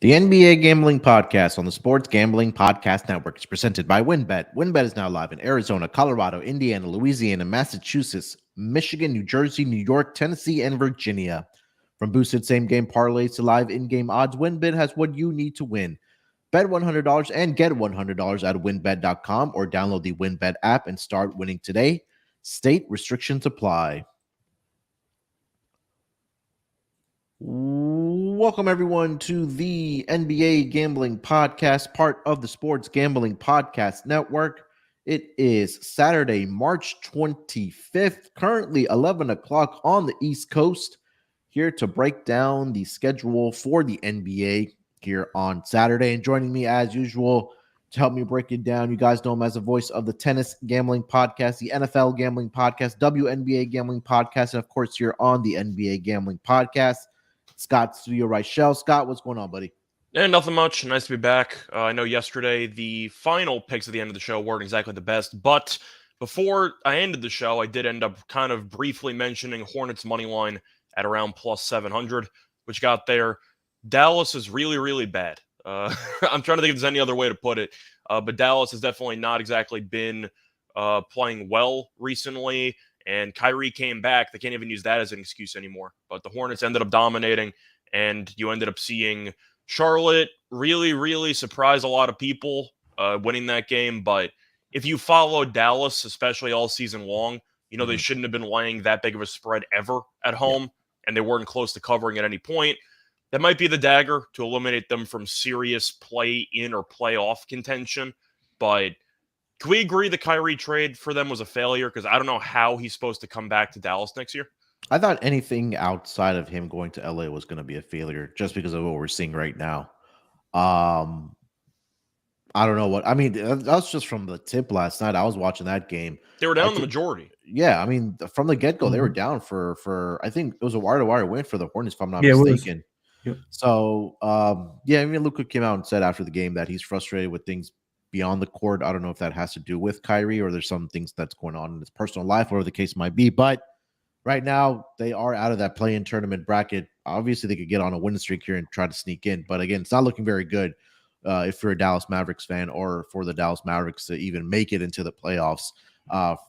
The NBA Gambling Podcast on the Sports Gambling Podcast Network is presented by WynnBET. WynnBET is now live in Arizona, Colorado, Indiana, Louisiana, Massachusetts, Michigan, New Jersey, New York, Tennessee, and Virginia. From boosted same-game parlays to live in-game odds, WynnBET has what you need to win. Bet $100 and get $100 at WynnBET.com or download the WynnBET app and start winning today. State restrictions apply. Welcome, everyone, to the NBA Gambling Podcast, part of the Sports Gambling Podcast Network. It is Saturday, March 25th, currently 11 o'clock on the East Coast, here to break down the schedule for the NBA here on Saturday. And joining me, as usual, to help me break it down, you guys know him as the voice of the Tennis Gambling Podcast, the NFL Gambling Podcast, WNBA Gambling Podcast, and, of course, here on the NBA Gambling Podcast, Scott Studio Reichel. Scott, what's going on, buddy? Nothing much. Nice to be back. I know yesterday the final picks at the end of the show weren't exactly the best, but before I ended the show, I did end up kind of briefly mentioning Hornets money line at around plus 700, which got there. Dallas is really, really bad. I'm trying to think if there's any other way to put it, but Dallas has definitely not exactly been playing well recently. And Kyrie came back. They can't even use that as an excuse anymore. But the Hornets ended up dominating, and you ended up seeing Charlotte really, really surprise a lot of people winning that game. But if you follow Dallas, especially all season long, you know they shouldn't have been laying that big of a spread ever at home, and they weren't close to covering at any point. That might be the dagger to eliminate them from serious play-in or playoff contention. But can we agree the Kyrie trade for them was a failure? Because I don't know how he's supposed to come back to Dallas next year. I thought anything outside of him going to LA was going to be a failure just because of what we're seeing right now. I don't know what I mean. That was just from the tip last night. I was watching that game. They were down the majority. Yeah, I mean, from the get-go, they were down for I think it was a wire-to-wire win for the Hornets, if I'm not mistaken. Yep. So, I mean, Luka came out and said after the game that he's frustrated with things beyond the court. I don't know if that has to do with Kyrie or there's some things that's going on in his personal life, whatever the case might be. But right now, they are out of that play-in tournament bracket. Obviously, they could get on a win streak here and try to sneak in. But again, it's not looking very good if you're a Dallas Mavericks fan or for the Dallas Mavericks to even make it into the playoffs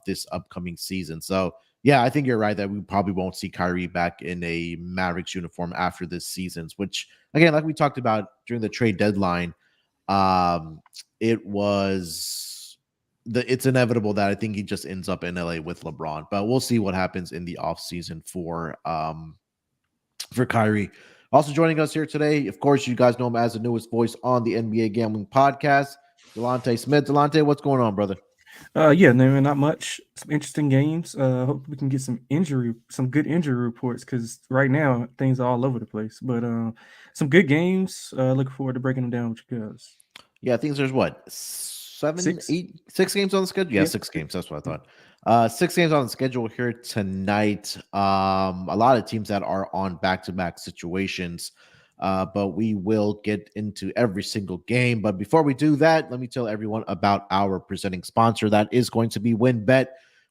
this upcoming season. So, yeah, I think you're right that we probably won't see Kyrie back in a Mavericks uniform after this season, which, again, like we talked about during the trade deadline, it's inevitable that I think he just ends up in LA with LeBron, but we'll see what happens in the offseason for Kyrie. Also joining us here today, of course, you guys know him as the newest voice on the NBA Gambling Podcast, Delonte Smith. Delonte, what's going on, brother? Not much. Some interesting games. Hope we can get some good injury reports, because right now things are all over the place. But some good games. Looking forward to breaking them down with you guys. Yeah, I think there's six games on the schedule. Yeah, 6 games. That's what I thought. 6 games on the schedule here tonight. A lot of teams that are on back-to-back situations. But we will get into every single game. But before we do that, let me tell everyone about our presenting sponsor. That is going to be WynnBET.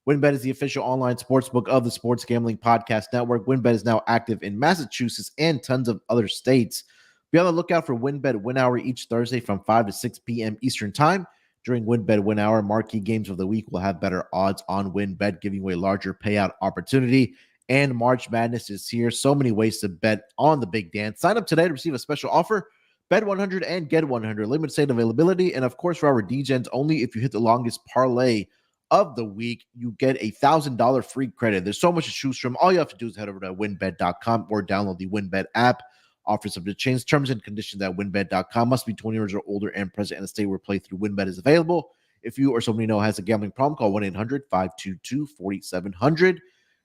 WynnBET is the official online sportsbook of the Sports Gambling Podcast Network. WynnBET is now active in Massachusetts and tons of other states. Be on the lookout for WynnBET Win Hour each Thursday from 5 to 6 p.m. Eastern Time. During WynnBET Win Hour, marquee games of the week will have better odds on WynnBET, giving you a larger payout opportunity. And March Madness is here. So many ways to bet on the big dance. Sign up today to receive a special offer. Bet 100 and get 100. Limited state availability. And, of course, for our DGens, only if you hit the longest parlay of the week, you get a $1,000 free credit. There's so much to choose from. All you have to do is head over to WynnBET.com or download the WynnBET app. Offers subject to change. Terms and conditions at WynnBET.com. Must be 20 years or older and present in a state where playthrough WynnBET is available. If you or somebody you know has a gambling problem, call 1-800-522-4700.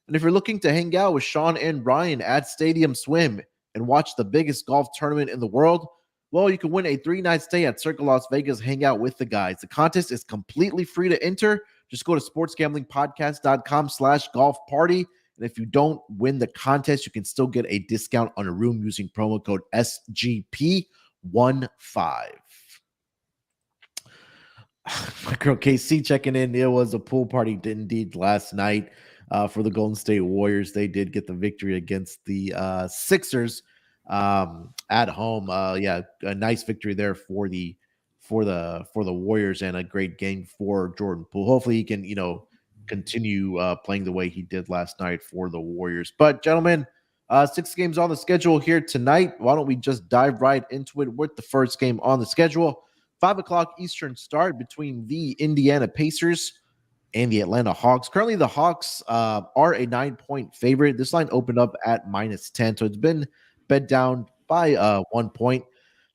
And if you're looking to hang out with Sean and Ryan at Stadium Swim and watch the biggest golf tournament in the world, well, you can win a 3-night stay at Circle Las Vegas. Hang out with the guys. The contest is completely free to enter. Just go to sportsgamblingpodcast.com/golf party. And if you don't win the contest, you can still get a discount on a room using promo code SGP15. My girl KC checking in. It was a pool party indeed last night for the Golden State Warriors. They did get the victory against the Sixers. at home. Yeah, a nice victory there for the Warriors, and a great game for Jordan Poole. Hopefully he can, continue playing the way he did last night for the Warriors. But gentlemen, 6 games on the schedule here tonight. Why don't we just dive right into it with the first game on the schedule? 5:00 Eastern start between the Indiana Pacers and the Atlanta Hawks. Currently, the Hawks are a 9-point favorite. This line opened up at -10, so it's been bet down by 1 point.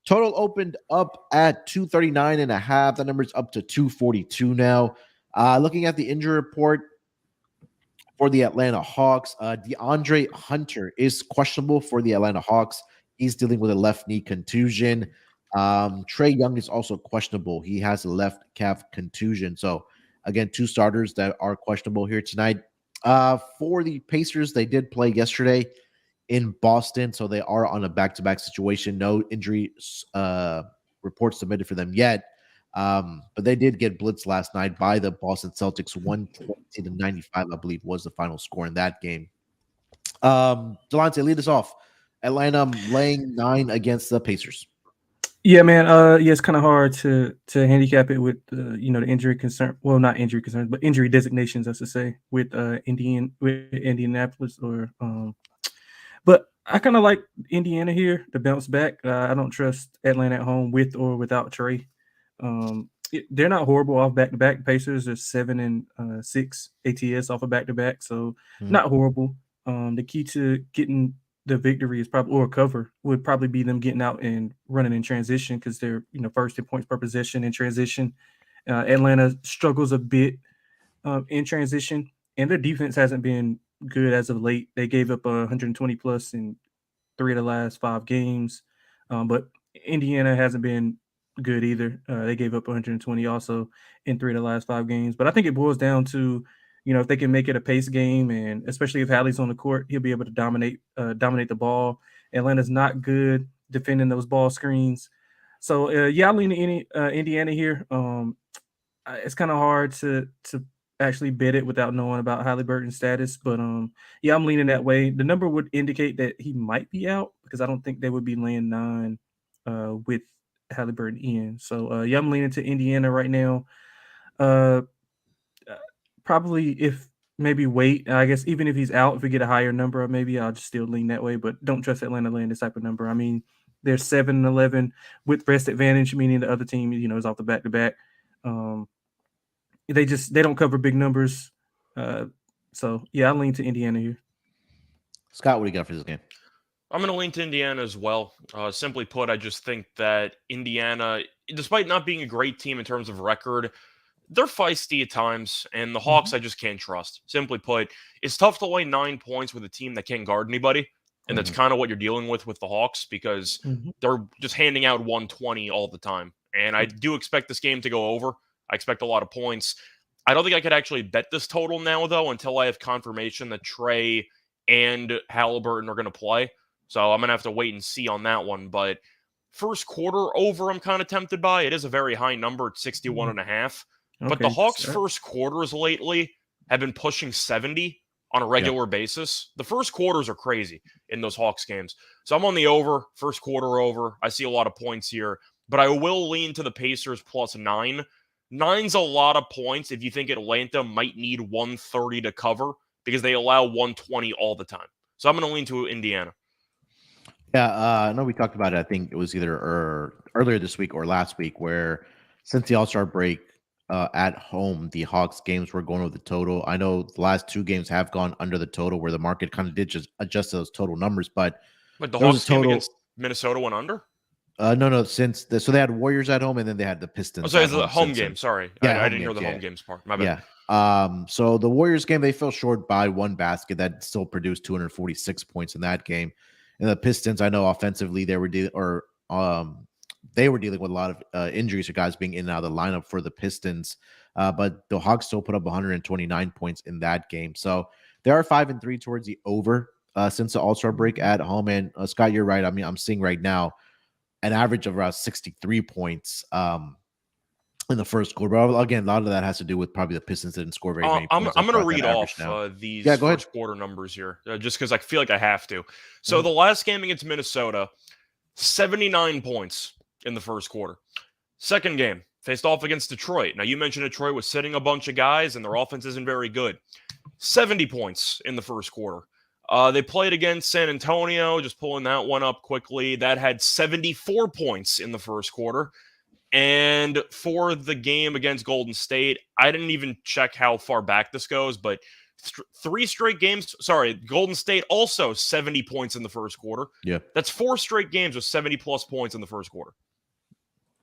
Total opened up at 239.5. That number's up to 242 now. Looking at the injury report for the Atlanta Hawks, DeAndre Hunter is questionable for the Atlanta Hawks. He's dealing with a left knee contusion. Trae Young is also questionable. He has a left calf contusion. So, again, 2 starters that are questionable here tonight. For the Pacers, they did play yesterday in Boston, so they are on a back-to-back situation. No injury reports submitted for them yet. But they did get blitzed last night by the Boston Celtics. 120-95, I believe, was the final score in that game. Delonte, lead us off. Atlanta laying 9 against the Pacers. Yeah, man. Yeah, it's kind of hard to handicap it with the injury concern. Well, not injury concerns, but injury designations, I should say, with Indianapolis or But I kind of like Indiana here to bounce back. I don't trust Atlanta at home with or without Trae. They're not horrible off back-to-back. Pacers are 7-6 ATS off of back-to-back, so not horrible. The key to getting the victory is probably, or cover, would probably be them getting out and running in transition, because they're first in points per possession in transition. Atlanta struggles a bit in transition, and their defense hasn't been good as of late. They gave up 120 plus in 3 of the last 5 games, but Indiana hasn't been good either. They gave up 120 also in 3 of the last 5 games. But I think it boils down to, if they can make it a pace game, and especially if Hallie's on the court, he'll be able to dominate the ball. Atlanta's not good defending those ball screens. So, yeah, I lean to Indiana here. It's kind of hard to actually bet it without knowing about Halliburton's status, but yeah, I'm leaning that way. The number would indicate that he might be out, because I don't think they would be laying 9 with Halliburton in. So yeah, I'm leaning to Indiana right now. Probably if maybe wait. I guess even if he's out, if we get a higher number, maybe I'll just still lean that way. But don't trust Atlanta laying this type of number. I mean, they're 7-11 with rest advantage, meaning the other team, is off the back-to-back. They don't cover big numbers. So yeah, I lean to Indiana here. Scott, what do you got for this game? I'm going to lean to Indiana as well. Simply put, I just think that Indiana, despite not being a great team in terms of record, they're feisty at times, and the Hawks I just can't trust. Simply put, it's tough to lay 9 points with a team that can't guard anybody, and that's kind of what you're dealing with the Hawks, because they're just handing out 120 all the time. And I do expect this game to go over. I expect a lot of points. I don't think I could actually bet this total now, though, until I have confirmation that Trae and Halliburton are going to play. So I'm going to have to wait and see on that one. But first quarter over, I'm kind of tempted by. It is a very high number at 61.5. But the Hawks' first quarters lately have been pushing 70 on a regular basis. The first quarters are crazy in those Hawks games. So I'm on the over, first quarter over. I see a lot of points here. But I will lean to the Pacers plus 9. 9's a lot of points if you think Atlanta might need 130 to cover, because they allow 120 all the time. So I'm going to lean to Indiana. Yeah, I know we talked about it. I think it was either earlier this week or last week, where since the All-Star break at home, the Hawks games were going over the total. I know the last 2 games have gone under the total, where the market kind of did just adjust those total numbers. But like the Hawks game against Minnesota went under? No. So they had Warriors at home, and then they had the Pistons. Oh, so it's a home game. Sorry, yeah, I didn't hear the home games part. My bad. Yeah. So the Warriors game, they fell short by 1 basket that still produced 246 points in that game. And the Pistons, I know offensively they were dealing with a lot of injuries or guys being in and out of the lineup for the Pistons. But the Hawks still put up 129 points in that game. So they are 5-3 towards the over since the All-Star break at home. And Scott, you're right. I mean, I'm seeing right now an average of around 63 points in the first quarter. But again, a lot of that has to do with probably the Pistons didn't score very many I'm points. going to brought that read average off down. these Yeah, go ahead. first quarter numbers here, just because I feel like I have to. So the last game against Minnesota, 79 points in the first quarter. Second game, faced off against Detroit. Now, you mentioned Detroit was sitting a bunch of guys, and their offense isn't very good. 70 points in the first quarter. They played against San Antonio, just pulling that one up quickly. That had 74 points in the first quarter. And for the game against Golden State, I didn't even check how far back this goes, but 3 straight games. Sorry, Golden State also 70 points in the first quarter. Yeah. That's 4 straight games with 70 plus points in the first quarter.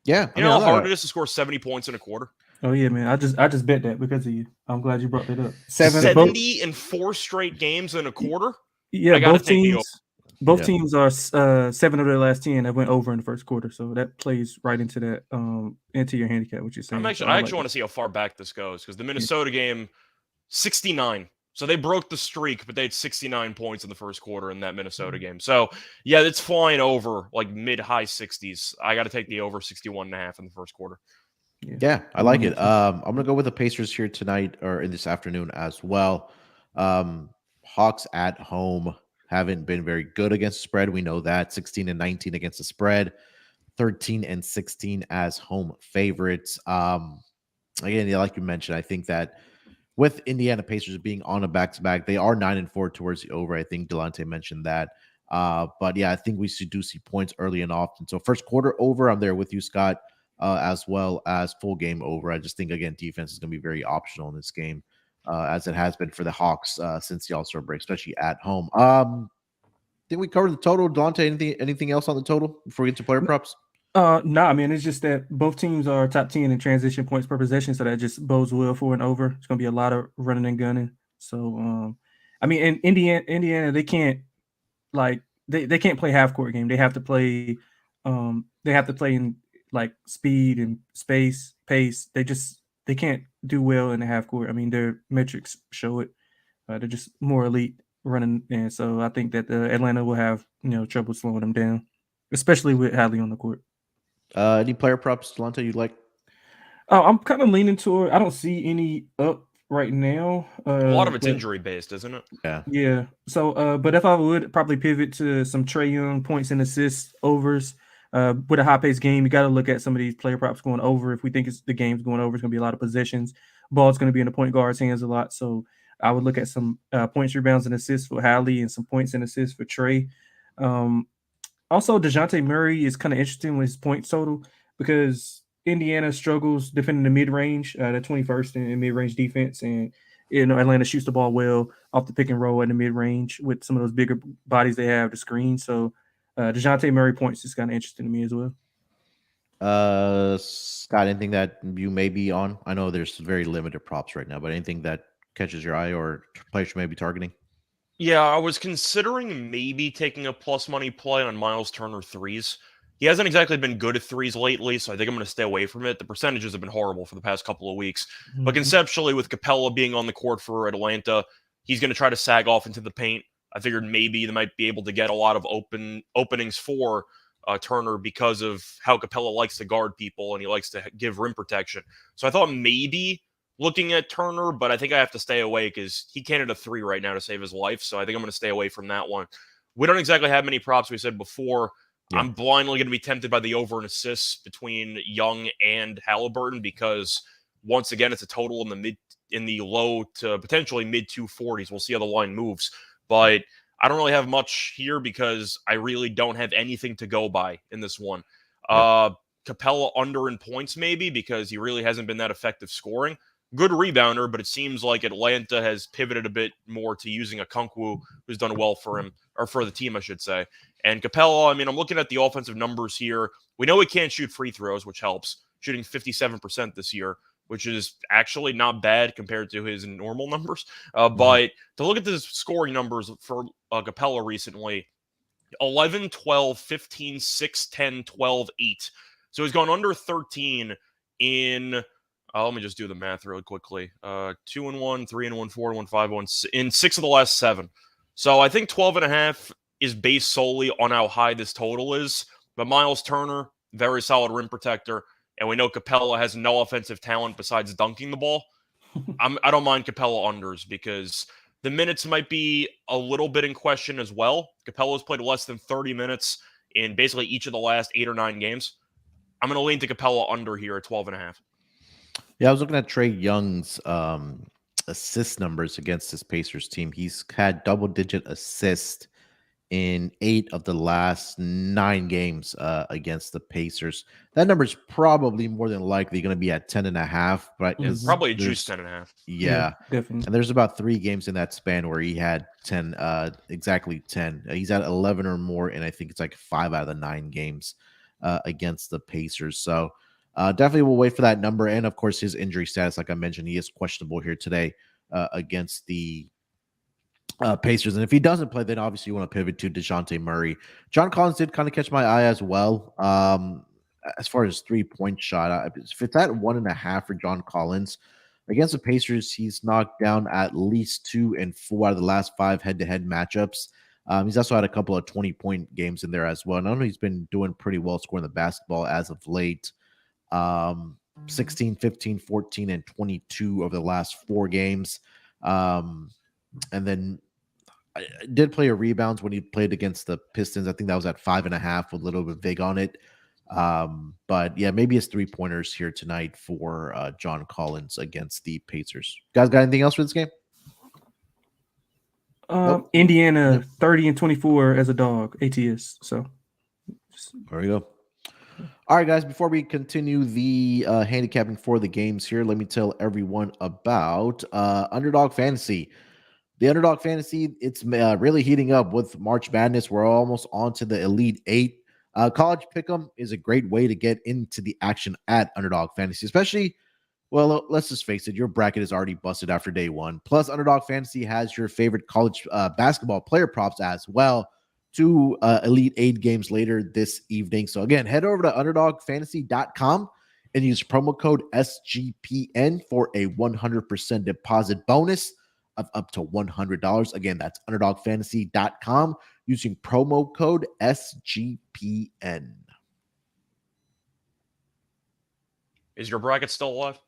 Yeah. You know how hard it is to score 70 points in a quarter? Oh yeah, man. I just bet that because of you. I'm glad you brought that up. 70 in 4 straight games in a quarter? Yeah, I gotta both take the teams. Both teams are 7 of their last 10 that went over in the first quarter, so that plays right into that into your handicap. What you're saying? I actually want to see how far back this goes because the Minnesota game, 69. So they broke the streak, but they had 69 points in the first quarter in that Minnesota game. So yeah, it's flying over like mid-high 60s. I got to take the over 61.5 in the first quarter. Yeah, I like it. I'm gonna go with the Pacers here tonight or in this afternoon as well. Hawks at home haven't been very good against the spread. We know that 16-19 against the spread, 13-16 as home favorites. Again, like you mentioned, I think that with Indiana Pacers being on a back-to-back, they are 9-4 towards the over. I think Delonte mentioned that. But yeah, I think we do see points early and often. So first quarter over, I'm there with you, Scott, as well as full game over. I just think, again, defense is going to be very optional in this game, as it has been for the Hawks since the All-Star break, especially at home. Did we cover the total, Delonte? Anything else on the total before we get to player props? No, I mean, it's just that both teams are top 10 in transition points per possession, so that just bodes well for an over. It's going to be a lot of running and gunning. So, I mean, in Indiana, they can't they can't play half court game. They have to play in like speed and space, pace. They can't do well in the half court. I mean, their metrics show it. They're just more elite running, and so I think that Atlanta will have trouble slowing them down, especially with Hadley on the court. Any player props, Delonte, you'd like? I'm kind of leaning toward. I don't see any up right now. A lot of it's injury based, isn't it? Yeah. So, but if I would probably pivot to some Trae Young points and assists overs. With a high paced game, you got to look at some of these player props going over. If we think the game's going over, it's going to be a lot of possessions. Ball's going to be in the point guard's hands a lot. So I would look at some points, rebounds, and assists for Hadley and some points and assists for Trae. Also, DeJounte Murray is kind of interesting with his points total because Indiana struggles defending the mid-range, the 21st in mid-range defense, and Atlanta shoots the ball well off the pick and roll in the mid-range with some of those bigger bodies they have to screen. So DeJounte Murray points is kind of interesting to me as well. Scott, anything that you may be on? I know there's very limited props right now, but anything that catches your eye or players you may be targeting? Yeah, I was considering maybe taking a plus money play on Miles Turner threes. He hasn't exactly been good at threes lately, so I think I'm going to stay away from it. The percentages have been horrible for the past couple of weeks. Mm-hmm. But conceptually, with Capella being on the court for Atlanta, he's going to try to sag off into the paint. I figured maybe they might be able to get a lot of openings for Turner because of how Capella likes to guard people and he likes to give rim protection. So I thought maybe looking at Turner, but I think I have to stay away because he can't hit a three right now to save his life. So I think I'm going to stay away from that one. We don't exactly have many props, we said before. Yeah. I'm blindly going to be tempted by the over and assists between Young and Halliburton because once again, it's a total in the low to potentially mid 240s. We'll see how the line moves, but I don't really have much here because I really don't have anything to go by in this one. Yeah. Capella under in points maybe because he really hasn't been that effective scoring. Good rebounder, but it seems like Atlanta has pivoted a bit more to using a Okonkwo who's done well for him, or for the team, I should say. And Capella, I mean, I'm looking at the offensive numbers here. We know he can't shoot free throws, which helps. Shooting 57% this year, which is actually not bad compared to his normal numbers. But to look at the scoring numbers for Capella recently, 11, 12, 15, 6, 10, 12, 8. So he's gone under 13 in... let me just do the math really quickly. 2-1, 3-1, 4-1, 5-1 in 6 of the last 7. So I think 12.5 is based solely on how high this total is. But Miles Turner, very solid rim protector. and we know Capella has no offensive talent besides dunking the ball, I don't mind Capella unders because the minutes might be a little bit in question as well. Capella's played less than 30 minutes in basically each of the last 8 or 9 games. I'm going to lean to Capella under here at 12.5. Yeah, I was looking at Trae Young's assist numbers against this Pacers team. He's had double-digit assists in 8 of the last 9 games against the Pacers. That number is probably more than likely going to be at 10.5, but Probably a juice 10.5. Yeah, definitely. and there's about 3 games in that span where he had 10, exactly 10. He's at 11 or more, and I think it's like 5 out of the 9 games against the Pacers. So definitely we'll wait for that number. And of course, his injury status, like I mentioned, he is questionable here today against the Pacers. And if he doesn't play, then obviously you want to pivot to DeJounte Murray. John Collins did kind of catch my eye as well. As far as 3-point shot, if it's at 1.5 for John Collins against the Pacers, he's knocked down at least 2 and 4 out of the last 5 head-to-head matchups. He's also had a couple of 20-point games in there as well. And I know he's been doing pretty well scoring the basketball as of late. 16, 15, 14, and 22 over the last 4 games. And then I did play a rebounds when he played against the Pistons. I think that was at 5.5 with a little bit big on it. But yeah, maybe it's 3-pointers here tonight for John Collins against the Pacers. Guys, got anything else for this game? Nope. Indiana 30 and 24 as a dog ATS. So there we go. All right, guys, before we continue the handicapping for the games here, let me tell everyone about Underdog Fantasy. The Underdog Fantasy, it's really heating up with March Madness. We're almost on to the Elite 8. College Pick'em is a great way to get into the action at Underdog Fantasy, especially, well, let's just face it, your bracket is already busted after day 1. Plus, Underdog Fantasy has your favorite college basketball player props as well. 2 Elite 8 games later this evening. So again, head over to underdogfantasy.com and use promo code SGPN for a 100% deposit bonus of up to $100. Again, that's underdogfantasy.com using promo code SGPN. Is your bracket still alive?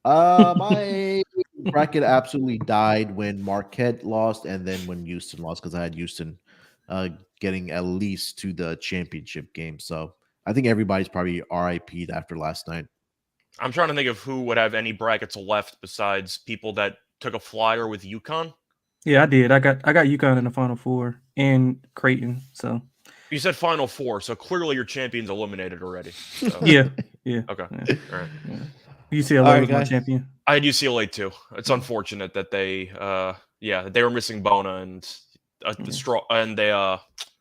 My bracket absolutely died when Marquette lost and then when Houston lost, because I had Houston getting at least to the championship game. So I think everybody's probably RIP'd after last night. I'm trying to think of who would have any brackets left besides people that took a flyer with UConn. Yeah, I did. I got UConn in the Final Four and Creighton. So you said Final Four, so clearly your champion's eliminated already. So. Yeah. Okay. Yeah. All right. Yeah. UCLA was my champion. I had UCLA too. It's unfortunate that they were missing Bona and the straw, and they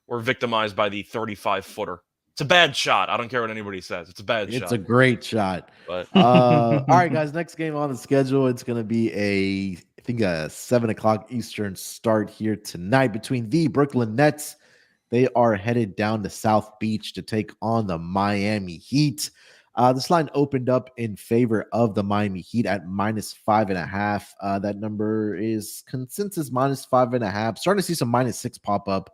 were victimized by the 35-footer. It's a bad shot. I don't care what anybody says. It's a bad shot. It's a great shot. But all right, guys. Next game on the schedule. It's going to be a 7:00 Eastern start here tonight between the Brooklyn Nets. They are headed down to South Beach to take on the Miami Heat. This line opened up in favor of the Miami Heat at -5.5. That number is consensus -5.5. Starting to see some -6 pop up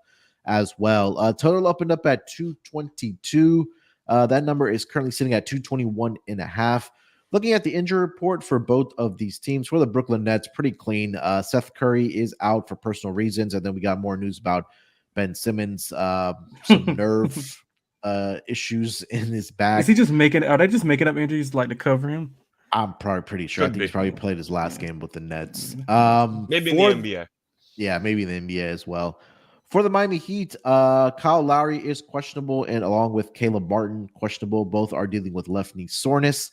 as well. Total opened up at 222. That number is currently sitting at 221.5. Looking at the injury report for both of these teams, for the Brooklyn Nets, pretty clean. Seth Curry is out for personal reasons, and then we got more news about Ben Simmons, some nerve issues in his back. Is he just are they just making up injuries like to cover him? I'm probably pretty sure. I think he's probably played his last game with the Nets. Maybe in the NBA. Yeah, maybe in the NBA as well. For the Miami Heat, Kyle Lowry is questionable, and along with Caleb Martin, questionable. Both are dealing with left knee soreness.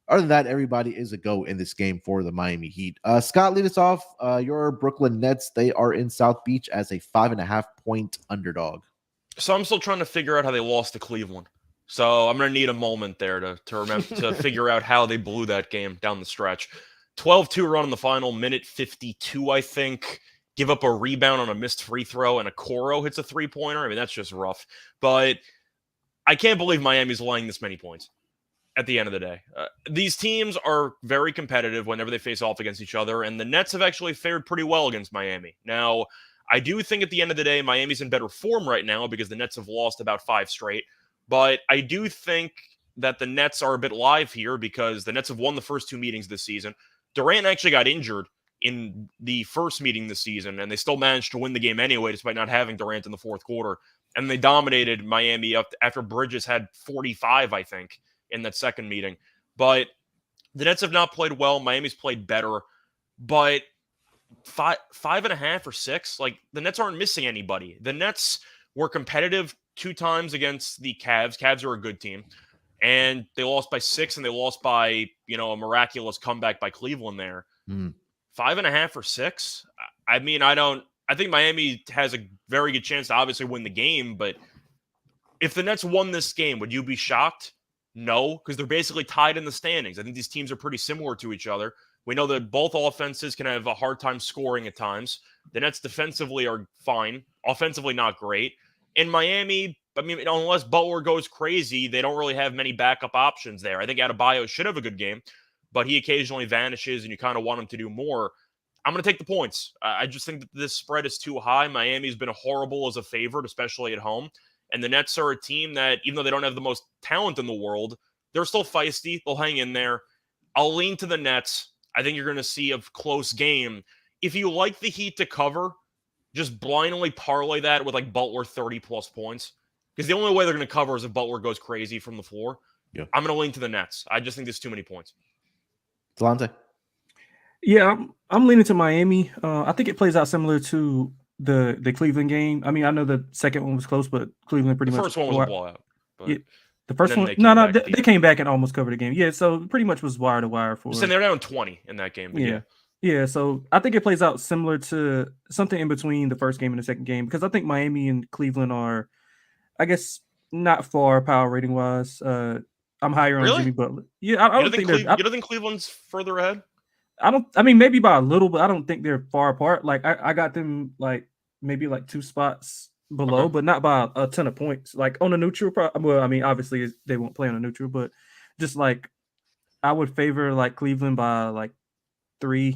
Other than that, everybody is a go in this game for the Miami Heat. Scott, lead us off. Your Brooklyn Nets, they are in South Beach as a 5.5-point underdog. So I'm still trying to figure out how they lost to Cleveland. So I'm going to need a moment there to remember to figure out how they blew that game down the stretch. 12-2 run in the final, minute 52, I think. Give up a rebound on a missed free throw, and Okoro hits a three-pointer. I mean, that's just rough. But I can't believe Miami's laying this many points at the end of the day. These teams are very competitive whenever they face off against each other, and the Nets have actually fared pretty well against Miami. Now, I do think at the end of the day, Miami's in better form right now because the Nets have lost about 5 straight. But I do think that the Nets are a bit live here because the Nets have won the first 2 meetings this season. Durant actually got injured in the first meeting this season, and they still managed to win the game anyway, despite not having Durant in the fourth quarter. And they dominated Miami up after Bridges had 45, I think, in that second meeting. But the Nets have not played well. Miami's played better. But 5.5 or 6, like the Nets aren't missing anybody. The Nets were competitive 2 times against the Cavs. Cavs are a good team. And they lost by 6, and they lost by, a miraculous comeback by Cleveland there. 5.5 or 6. I mean, I think Miami has a very good chance to obviously win the game, but if the Nets won this game, would you be shocked? No, because they're basically tied in the standings. I think these teams are pretty similar to each other. We know that both offenses can have a hard time scoring at times. The Nets defensively are fine. Offensively, not great. In Miami, I mean, unless Butler goes crazy, they don't really have many backup options there. I think Adebayo should have a good game, but he occasionally vanishes, and you kind of want him to do more. I'm going to take the points. I just think that this spread is too high. Miami's been horrible as a favorite, especially at home. And the Nets are a team that, even though they don't have the most talent in the world, they're still feisty. They'll hang in there. I'll lean to the Nets. I think you're going to see a close game. If you like the Heat to cover, just blindly parlay that with like Butler 30-plus points. Because the only way they're going to cover is if Butler goes crazy from the floor. Yeah. I'm going to lean to the Nets. I just think there's too many points. Delonte? Yeah, I'm leaning to Miami. I think it plays out similar to the Cleveland game. I mean, I know the second one was close, but Cleveland pretty much. The first one was a blowout. Yeah, the first one, they came back and almost covered the game. Yeah, so pretty much was wire to wire for. So they're down 20 in that game. Yeah. So I think it plays out similar to something in between the first game and the second game, because I think Miami and Cleveland are, I guess, not far power rating wise. I'm higher on Jimmy Butler. Yeah, I don't think you don't think Cleveland's further ahead? I mean, maybe by a little, but I don't think they're far apart. Like I got them like maybe like 2 spots below, but not by a ton of points. Like on a neutral, well, I mean, obviously they won't play on a neutral, but just like I would favor like Cleveland by like 2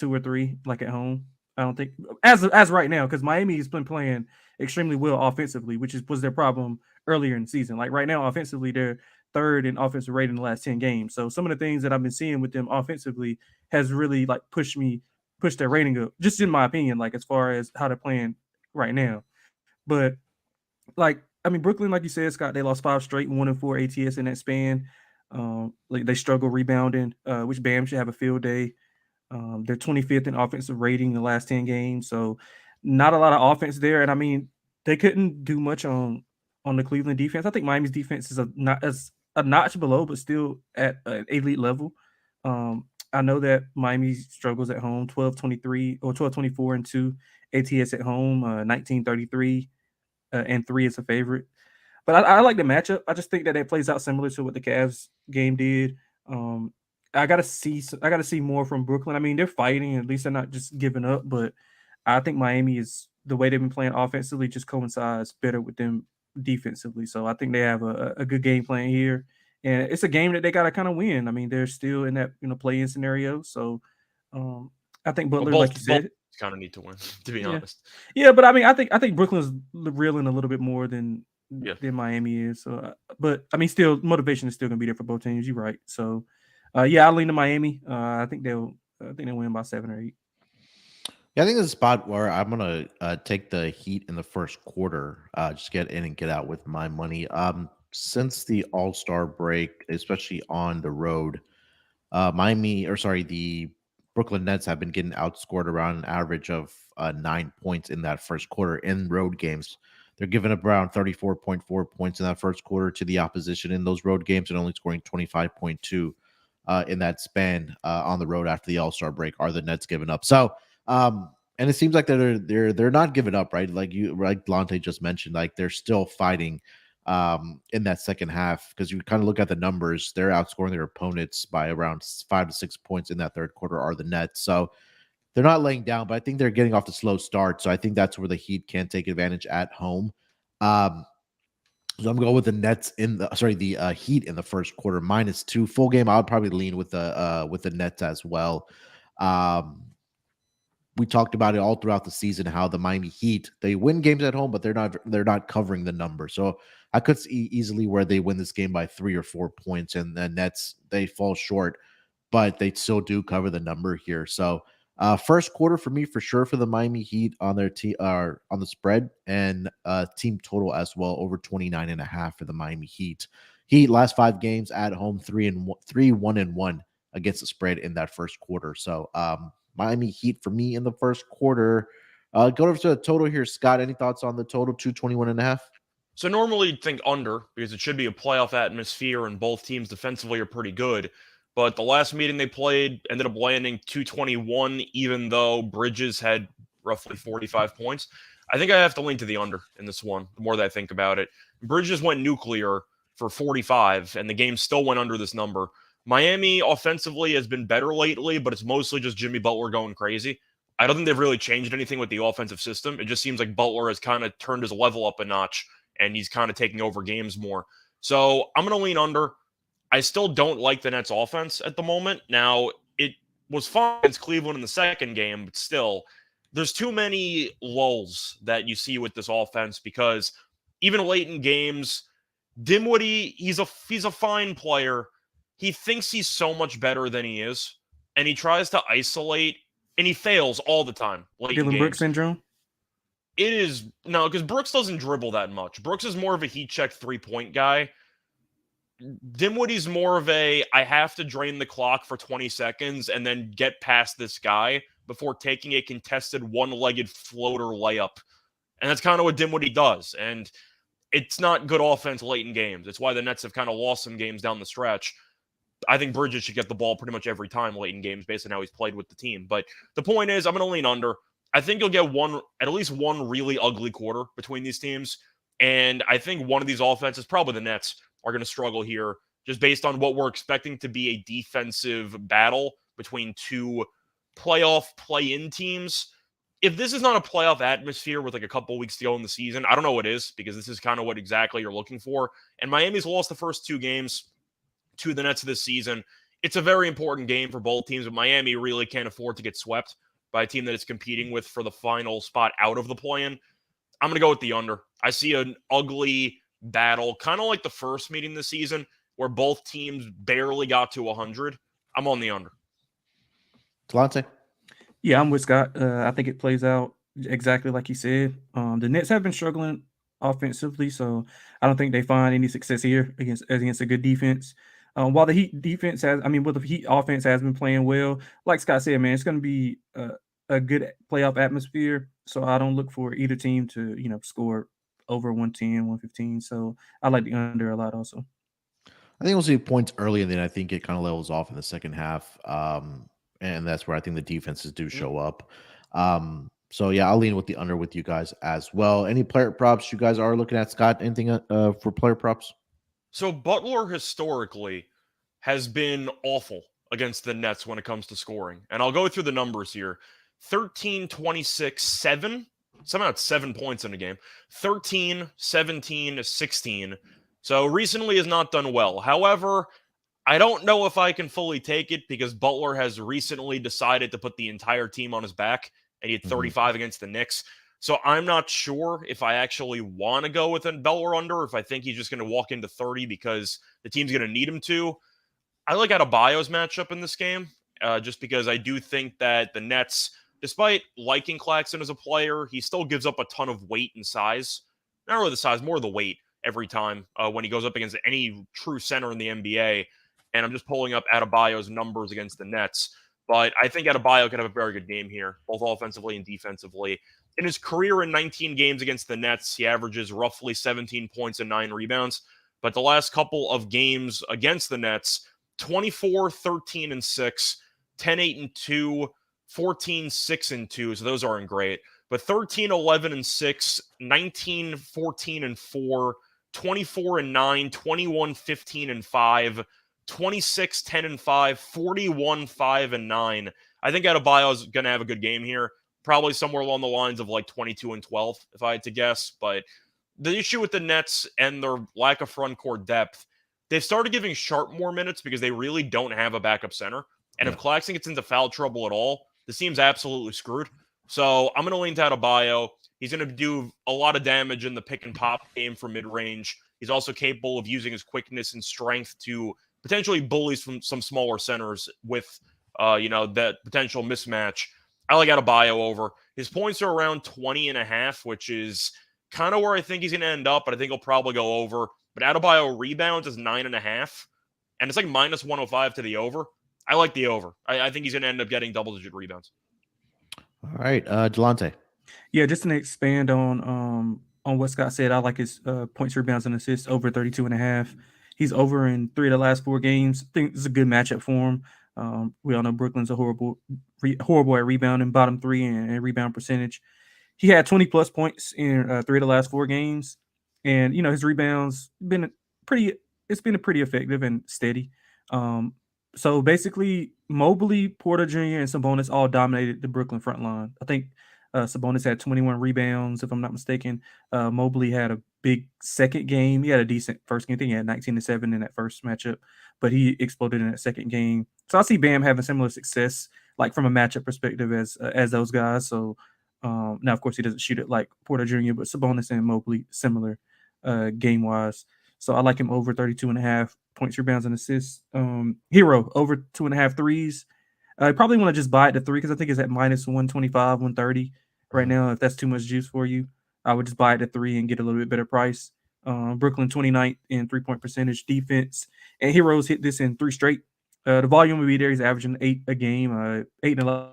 or 3, like at home. I don't think as right now, because Miami has been playing extremely well offensively, which was their problem earlier in the season. Like right now, offensively, they're third in offensive rate in the last 10 games. So some of the things that I've been seeing with them offensively has really like pushed their rating up, just in my opinion, like as far as how they're playing right now. But like, I mean, Brooklyn, like you said, Scott, they lost 5 straight, 1 and 4 ATS in that span. Like they struggle rebounding, which Bam should have a field day. They're 25th in offensive rating in the last 10 games. So not a lot of offense there. And I mean, they couldn't do much on the Cleveland defense. I think Miami's defense is a notch below, but still at an elite level. I know that Miami struggles at home, 12-23 or 12-24 and 2 ATS at home, 19-33 and 3 is a favorite. But I like the matchup. I just think that it plays out similar to what the Cavs game did. I gotta see more from Brooklyn. I mean, they're fighting. At least they're not just giving up. But I think Miami is, the way they've been playing offensively just coincides better with them defensively. So I think they have a good game plan here, and it's a game that they gotta kind of win. I mean, they're still in that play-in scenario. So I think Butler, like you said, kind of need to win, to be honest. Yeah, but I mean, I think Brooklyn's reeling a little bit more than Miami is. So, but I mean, still, motivation is still gonna be there for both teams. You're right. So. I lean to Miami. I think they'll win by 7 or 8. Yeah, I think it's a spot where I'm gonna take the Heat in the first quarter. Just get in and get out with my money. Since the All-Star break, especially on the road, the Brooklyn Nets have been getting outscored around an average of 9 points in that first quarter in road games. They're giving up around 34.4 points in that first quarter to the opposition in those road games, and only scoring 25.2. In that span on the road after the All-Star break are the Nets giving up. So, and it seems like they're not giving up, right? Like Delonte just mentioned, like they're still fighting in that second half, because you kind of look at the numbers, they're outscoring their opponents by around 5 to 6 points in that third quarter are the Nets. So they're not laying down, but I think they're getting off the slow start. So I think that's where the Heat can take advantage at home. So I'm going with the Nets the Heat in the first quarter, -2 full game. I would probably lean with the Nets as well. We talked about it all throughout the season, how the Miami Heat, they win games at home, but they're not covering the number. So I could see easily where they win this game by 3 or 4 points, and the Nets they fall short, but they still do cover the number here. So first quarter for me for sure for the Miami Heat on their on the spread, and team total as well over 29.5 for the Miami Heat. Heat last 5 games at home 1-1 against the spread in that first quarter. So Miami Heat for me in the first quarter. Go over to the total here, Scott. Any thoughts on the total 221.5? So normally you'd think under because it should be a playoff atmosphere and both teams defensively are pretty good. But the last meeting they played ended up landing 221, even though Bridges had roughly 45 points. I think I have to lean to the under in this one, the more that I think about it. Bridges went nuclear for 45, and the game still went under this number. Miami offensively has been better lately, but it's mostly just Jimmy Butler going crazy. I don't think they've really changed anything with the offensive system. It just seems like Butler has kind of turned his level up a notch, and he's kind of taking over games more. So I'm going to lean under. I still don't like the Nets offense at the moment. Now, it was fine against Cleveland in the second game, but still, there's too many lulls that you see with this offense because even late in games, Dinwiddie, he's a fine player. He thinks he's so much better than he is, and he tries to isolate, and he fails all the time late in Dylan games. Brooks syndrome? It is no, because Brooks doesn't dribble that much. Brooks is more of a heat check 3-point guy. Dinwiddie's more of a I have to drain the clock for 20 seconds and then get past this guy before taking a contested one-legged floater layup. And that's kind of what Dinwiddie does. And it's not good offense late in games. It's why the Nets have kind of lost some games down the stretch. I think Bridges should get the ball pretty much every time late in games based on how he's played with the team. But the point is, I'm going to lean under. I think you'll get at least one really ugly quarter between these teams. And I think one of these offenses, probably the Nets, are going to struggle here just based on what we're expecting to be a defensive battle between two playoff play-in teams. If this is not a playoff atmosphere with like a couple weeks to go in the season, I don't know what is, because this is kind of what exactly you're looking for. And Miami's lost the first 2 games to the Nets this season. It's a very important game for both teams, but Miami really can't afford to get swept by a team that it's competing with for the final spot out of the play-in. I'm going to go with the under. I see an ugly battle, kind of like the first meeting this season, where both teams barely got to 100. I'm on the under. Delonte? Yeah, I'm with Scott. I think it plays out exactly like he said. The Nets have been struggling offensively, so I don't think they find any success here against a good defense. While the Heat defense well, the Heat offense has been playing well. Like Scott said, man, it's going to be a good playoff atmosphere. So I don't look for either team to, score over 110, 115. So I like the under a lot also. I think we'll see points early, and then I think it kind of levels off in the second half. And that's where I think the defenses do show up. So yeah, I'll lean with the under with you guys as well. Any player props you guys are looking at, Scott? Anything for player props? So Butler historically has been awful against the Nets when it comes to scoring. And I'll go through the numbers here. 13, 26, 7. Somehow it's 7 points in a game. 13, 17, 16. So recently has not done well. However, I don't know if I can fully take it because Butler has recently decided to put the entire team on his back, and he had 35 against the Knicks. So I'm not sure if I actually want to go with a Butler under, or if I think he's just going to walk into 30 because the team's going to need him to. I like Adebayo's matchup in this game, just because I do think that the Nets, despite liking Claxton as a player, he still gives up a ton of weight and size. Not really the size, more the weight every time when he goes up against any true center in the NBA. And I'm just pulling up Adebayo's numbers against the Nets. But I think Adebayo could have a very good game here, both offensively and defensively. In his career in 19 games against the Nets, he averages roughly 17 points and 9 rebounds. But the last couple of games against the Nets, 24, 13, and 6, 10, 8, and 2, 14, 6, and 2. So those aren't great. But 13, 11, and 6, 19, 14, and 4, 24, and 9, 21, 15, and 5, 26, 10, and 5, 41, 5, and 9. I think Adebayo is going to have a good game here. Probably somewhere along the lines of like 22 and 12, if I had to guess. But the issue with the Nets and their lack of front court depth, they've started giving Sharp more minutes because they really don't have a backup center. And if Claxton gets into foul trouble at all, the team's absolutely screwed. So I'm going to lean to Adebayo. He's going to do a lot of damage in the pick and pop game for mid-range. He's also capable of using his quickness and strength to potentially bully some smaller centers with, that potential mismatch. I like Adebayo over. His points are around 20.5, which is kind of where I think he's going to end up, but I think he'll probably go over. But Adebayo rebounds is 9.5, and it's like minus 105 to the over. I like the over. I think he's going to end up getting double-digit rebounds. All right, Delonte. Yeah, just to expand on what Scott said, I like his points, rebounds, and assists over 32.5. He's over in 3 of the last 4 games. I think this is a good matchup for him. We all know Brooklyn's a horrible at rebounding, bottom 3 and rebound percentage. He had 20-plus points in 3 of the last 4 games. And, his rebounds it's been pretty effective and steady. So basically, Mobley, Porter Jr., and Sabonis all dominated the Brooklyn front line. I think Sabonis had 21 rebounds, if I'm not mistaken. Mobley had a big second game. He had a decent first game. I think he had 19-7 in that first matchup, but he exploded in that second game. So I see Bam having similar success, like from a matchup perspective as those guys. So now, of course, he doesn't shoot it like Porter Jr., but Sabonis and Mobley similar game-wise. So I like him over 32.5 points, rebounds, and assists. Hero over 2.5 threes. I probably want to just buy it to 3 because I think it's at minus 125, 130 right now. If that's too much juice for you, I would just buy it to 3 and get a little bit better price. Brooklyn 29th in 3-point percentage defense, and Heroes hit this in 3 straight. The volume will be there. He's averaging 8 a game, 8 in the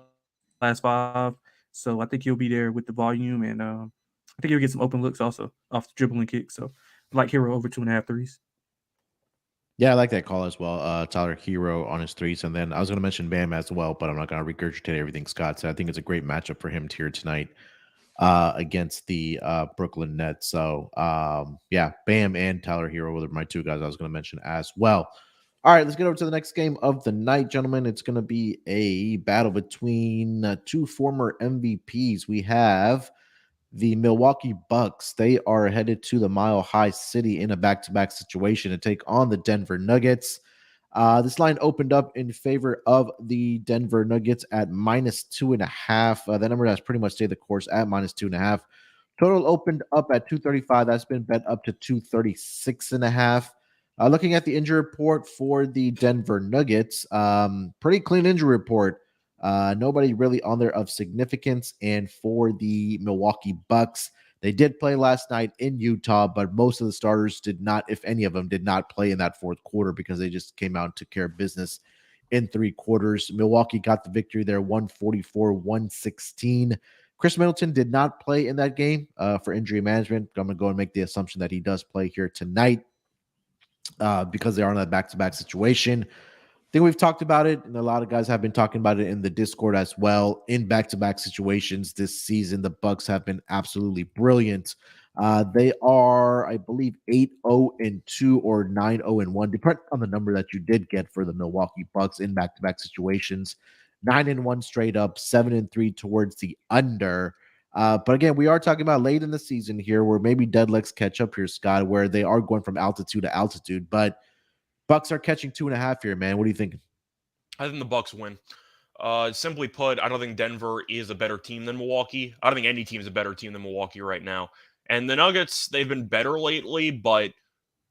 last 5. So I think he'll be there with the volume, and I think he'll get some open looks also off the dribbling kick. So I like Hero over 2.5 threes. Yeah, I like that call as well. Tyler Hero on his threes. And then I was going to mention Bam as well, but I'm not going to regurgitate everything Scott said. I think it's a great matchup for him here tonight against the Brooklyn Nets. So, yeah, Bam and Tyler Hero were my 2 guys I was going to mention as well. All right, let's get over to the next game of the night, gentlemen. It's going to be a battle between 2 former MVPs. We have the Milwaukee Bucks. They are headed to the Mile High City in a back-to-back situation to take on the Denver Nuggets. This line opened up in favor of the Denver Nuggets at minus 2.5. The number has pretty much stayed the course at minus 2.5. Total opened up at 235. That's been bet up to 236.5. Looking at the injury report for the Denver Nuggets, pretty clean injury report. Nobody really on there of significance. And for the Milwaukee Bucks, they did play last night in Utah, but most of the starters did not, if any of them, did not play in that 4th quarter because they just came out and took care of business in 3 quarters. Milwaukee got the victory there, 144-116. Chris Middleton did not play in that game for injury management. I'm going to go and make the assumption that he does play here tonight because they are in that back-to-back situation. I think we've talked about it, and a lot of guys have been talking about it in the Discord as well. In back-to-back situations this season, the Bucks have been absolutely brilliant. They are, I believe, 8-0-2 or 9-0-1, depending on the number that you did get for the Milwaukee Bucks in back-to-back situations. 9-1 straight up, 7-3 towards the under. But again, we are talking about late in the season here, where maybe deadlifts catch up here, Scott, where they are going from altitude to altitude, but Bucks are catching 2.5 here, man. What are you thinking? I think the Bucks win. Simply put, I don't think Denver is a better team than Milwaukee. I don't think any team is a better team than Milwaukee right now. And the Nuggets, they've been better lately, but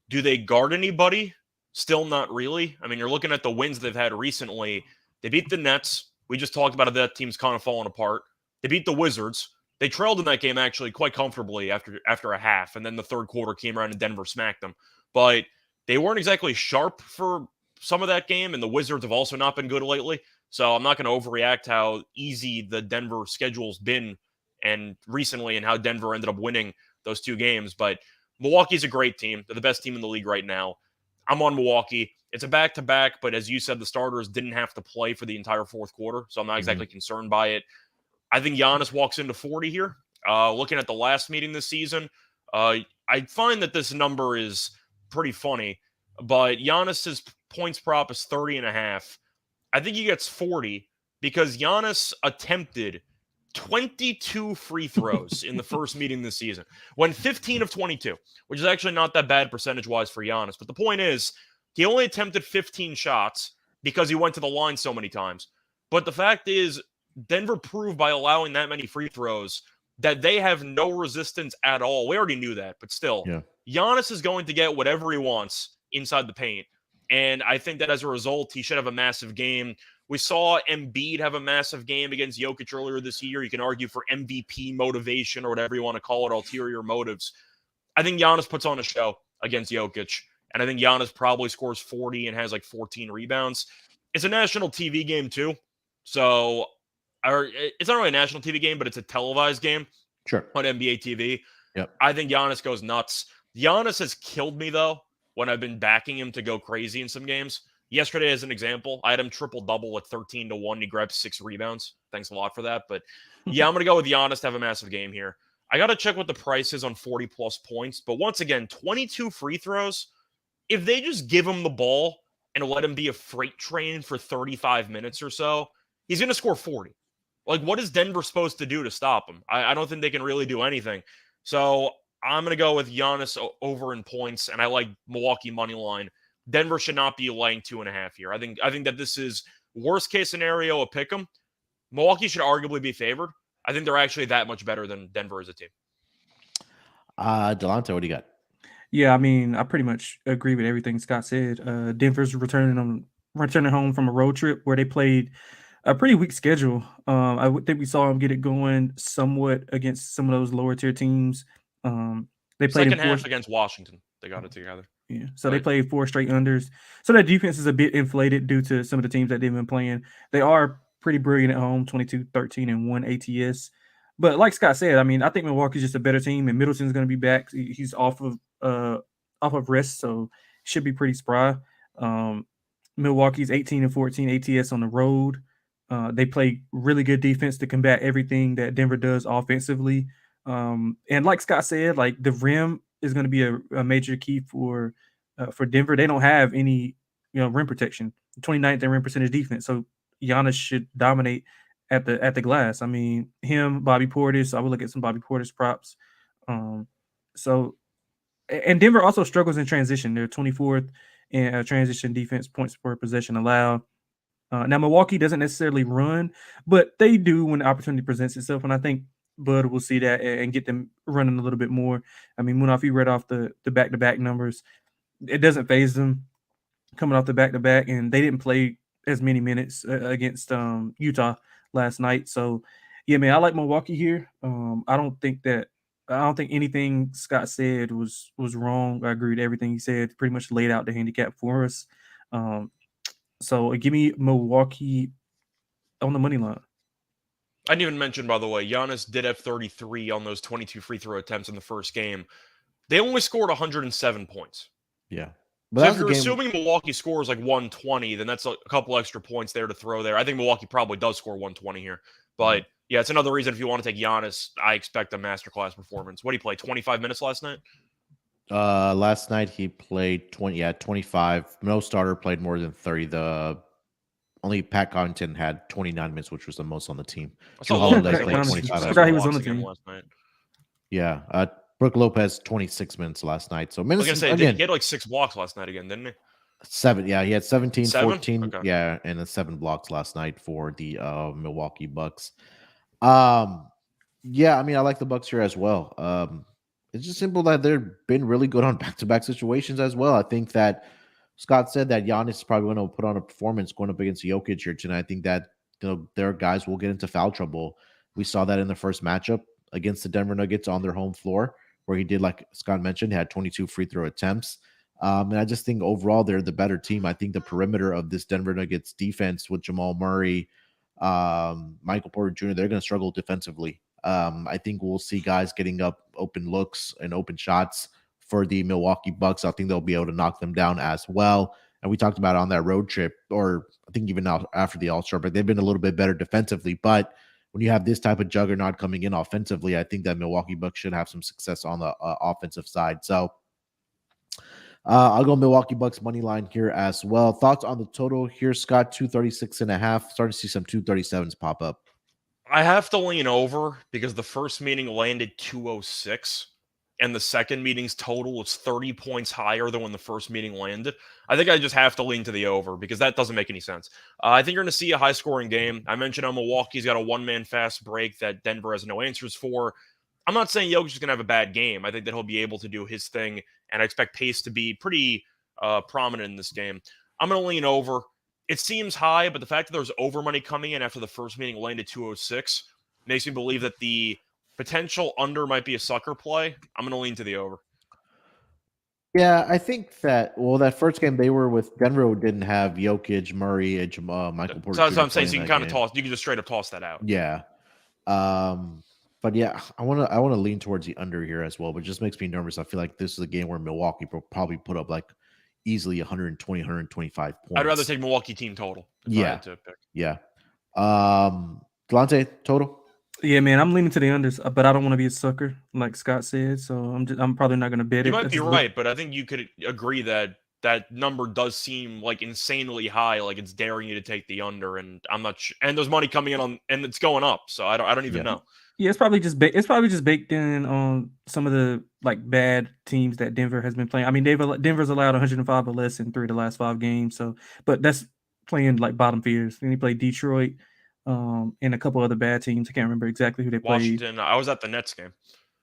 do they guard anybody? Still not really. I mean, you're looking at the wins they've had recently. They beat the Nets. We just talked about it. That team's kind of falling apart. They beat the Wizards. They trailed in that game actually quite comfortably after a half, and then the 3rd quarter came around and Denver smacked them. But they weren't exactly sharp for some of that game, and the Wizards have also not been good lately. So I'm not going to overreact how easy the Denver schedule's been and recently and how Denver ended up winning those 2 games. But Milwaukee's a great team. They're the best team in the league right now. I'm on Milwaukee. It's a back-to-back, but as you said, the starters didn't have to play for the entire 4th quarter, so I'm not exactly concerned by it. I think Giannis walks into 40 here. Looking at the last meeting this season, I find that this number is pretty funny, but Giannis's points prop is 30.5. I think he gets 40 because Giannis attempted 22 free throws in the first meeting this season. Went 15 of 22, which is actually not that bad percentage-wise for Giannis. But the point is, he only attempted 15 shots because he went to the line so many times. But the fact is, Denver proved by allowing that many free throws that they have no resistance at all. We already knew that, but still, Yeah. Giannis is going to get whatever he wants inside the paint. And I think that as a result, he should have a massive game. We saw Embiid have a massive game against Jokic earlier this year. You can argue for MVP motivation or whatever you want to call it, ulterior motives. I think Giannis puts on a show against Jokic, and I think Giannis probably scores 40 and has like 14 rebounds. It's a national TV game too, so it's not really a national TV game, but it's a televised game Sure. on NBA TV. Yep. I think Giannis goes nuts. Giannis has killed me, though, when I've been backing him to go crazy in some games. Yesterday, as an example, I had him triple-double at 13-1. He grabbed 6 rebounds. Thanks a lot for that. But, yeah, I'm going to go with Giannis to have a massive game here. I got to check what the price is on 40-plus points. But once again, 22 free throws. If they just give him the ball and let him be a freight train for 35 minutes or so, he's going to score 40. Like, what is Denver supposed to do to stop him? I don't think they can really do anything. So I'm going to go with Giannis over in points, and I like Milwaukee money line. Denver should not be laying 2.5 here. I think that this is worst case scenario a pick 'em. Milwaukee should arguably be favored. I think they're actually that much better than Denver as a team. Delonte, what do you got? Yeah, I mean, I pretty much agree with everything Scott said. Denver's returning home from a road trip where they played a pretty weak schedule. I would think we saw them get it going somewhat against some of those lower tier teams. They played second half against Washington. They got it together. Yeah, so they played 4 straight unders. So that defense is a bit inflated due to some of the teams that they've been playing. They are pretty brilliant at home, 22-13 and 1 ATS. But like Scott said, I mean, I think Milwaukee's just a better team, and Middleton's going to be back. He's off of rest, so should be pretty spry. Milwaukee's 18-14 ATS on the road. They play really good defense to combat everything that Denver does offensively. And like Scott said, like the rim is going to be a major key for Denver. They don't have any rim protection. 29th in rim percentage defense, so Giannis should dominate at the glass. I mean, him, Bobby Portis. I would look at some Bobby Portis props. So, and Denver also struggles in transition. They're 24th in transition defense points per possession allowed. Now, Milwaukee doesn't necessarily run, but they do when the opportunity presents itself. And I think Bud will see that and get them running a little bit more. I mean, Munaf, you read off the back-to-back numbers. It doesn't phase them coming off the back-to-back, and they didn't play as many minutes against Utah last night. So, yeah, man, I like Milwaukee here. I don't think anything Scott said was wrong. I agree with everything he said. Pretty much laid out the handicap for us. So give me Milwaukee on the money line. I didn't even mention, by the way, Giannis did have 33 on those 22 free throw attempts in the first game. They only scored 107 points. Yeah. But so if you're assuming Milwaukee scores like 120, then that's a couple extra points there to throw there. I think Milwaukee probably does score 120 here. But yeah, it's another reason if you want to take Giannis, I expect a masterclass performance. What did he play? 25 minutes last night? Last night he played 25. No starter played more than 30. Only Pat Connaughton had 29 minutes, which was the most on the team. He was on the team last night. Yeah. Brook Lopez 26 minutes last night. So minutes. I was gonna say, he had like 6 blocks last night again, didn't he? 7. Yeah, he had 17, 14. Okay. Yeah, and then 7 blocks last night for the Milwaukee Bucks. Yeah, I mean, I like the Bucks here as well. It's just simple that they've been really good on back-to-back situations as well. I think that Scott said that Giannis is probably going to put on a performance going up against Jokic here tonight. I think that their guys will get into foul trouble. We saw that in the first matchup against the Denver Nuggets on their home floor, where he did, like Scott mentioned, had 22 free throw attempts. And I just think overall they're the better team. I think the perimeter of this Denver Nuggets defense with Jamal Murray, Michael Porter Jr., they're going to struggle defensively. I think we'll see guys getting up open looks and open shots for the Milwaukee Bucks. I think they'll be able to knock them down as well. And we talked about on that road trip, or I think even now after the All-Star break, they've been a little bit better defensively. But when you have this type of juggernaut coming in offensively, I think that Milwaukee Bucks should have some success on the offensive side. So I'll go Milwaukee Bucks money line here as well. Thoughts on the total here, Scott? 236.5. Starting to see some 237s pop up. I have to lean over because the first meeting landed 206. and the second meeting's total was 30 points higher than when the first meeting landed, I think I just have to lean to the over because that doesn't make any sense. I think you're going to see a high-scoring game. I mentioned how Milwaukee's got a one-man fast break that Denver has no answers for. I'm not saying Jokic is going to have a bad game. I think that he'll be able to do his thing, and I expect pace to be pretty prominent in this game. I'm going to lean over. It seems high, but the fact that there's over money coming in after the first meeting landed 206 makes me believe that the potential under might be a sucker play. I'm going to lean to the over. Yeah, I think that that first game they were with Denver didn't have Jokic, Murray, and Michael Porter. So that's what I'm saying. So you can kind of toss. You can just straight up toss that out. Yeah. But yeah, I want to lean towards the under here as well, but it just makes me nervous. I feel like this is a game where Milwaukee will probably put up like easily 120, 125 points. I'd rather take Milwaukee team total. If I had to pick. Yeah. Delonte, total? Yeah, man, I'm leaning to the unders, but I don't want to be a sucker, like Scott said. So I'm probably not going to bet it. You might be right, but I think you could agree that that number does seem like insanely high, like it's daring you to take the under, and I'm not sure. And there's money coming in on, and it's going up, so I don't even know. Yeah, it's probably just baked in on some of the like bad teams that Denver has been playing. I mean, Denver's allowed 105 or less in 3 of the last 5 games. So, but that's playing like bottom feeders. Then he played Detroit, and a couple other bad teams. I can't remember exactly who they played. Washington. I was at the Nets game.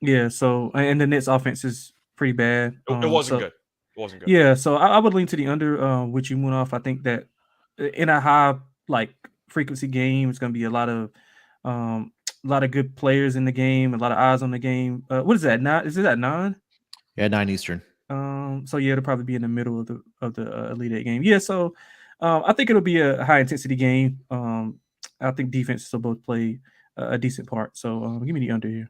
Yeah. So, and the Nets offense is pretty bad. It wasn't good. It wasn't good. Yeah. So I would lean to the under, which you went off. I think that in a high like frequency game, it's going to be a lot of good players in the game, a lot of eyes on the game. What is that? 9? Is it at 9? Yeah, 9 Eastern. So yeah, it'll probably be in the middle of the Elite Eight game. Yeah, so I think it'll be a high intensity game. I think defenses will both play a decent part. So give me the under here.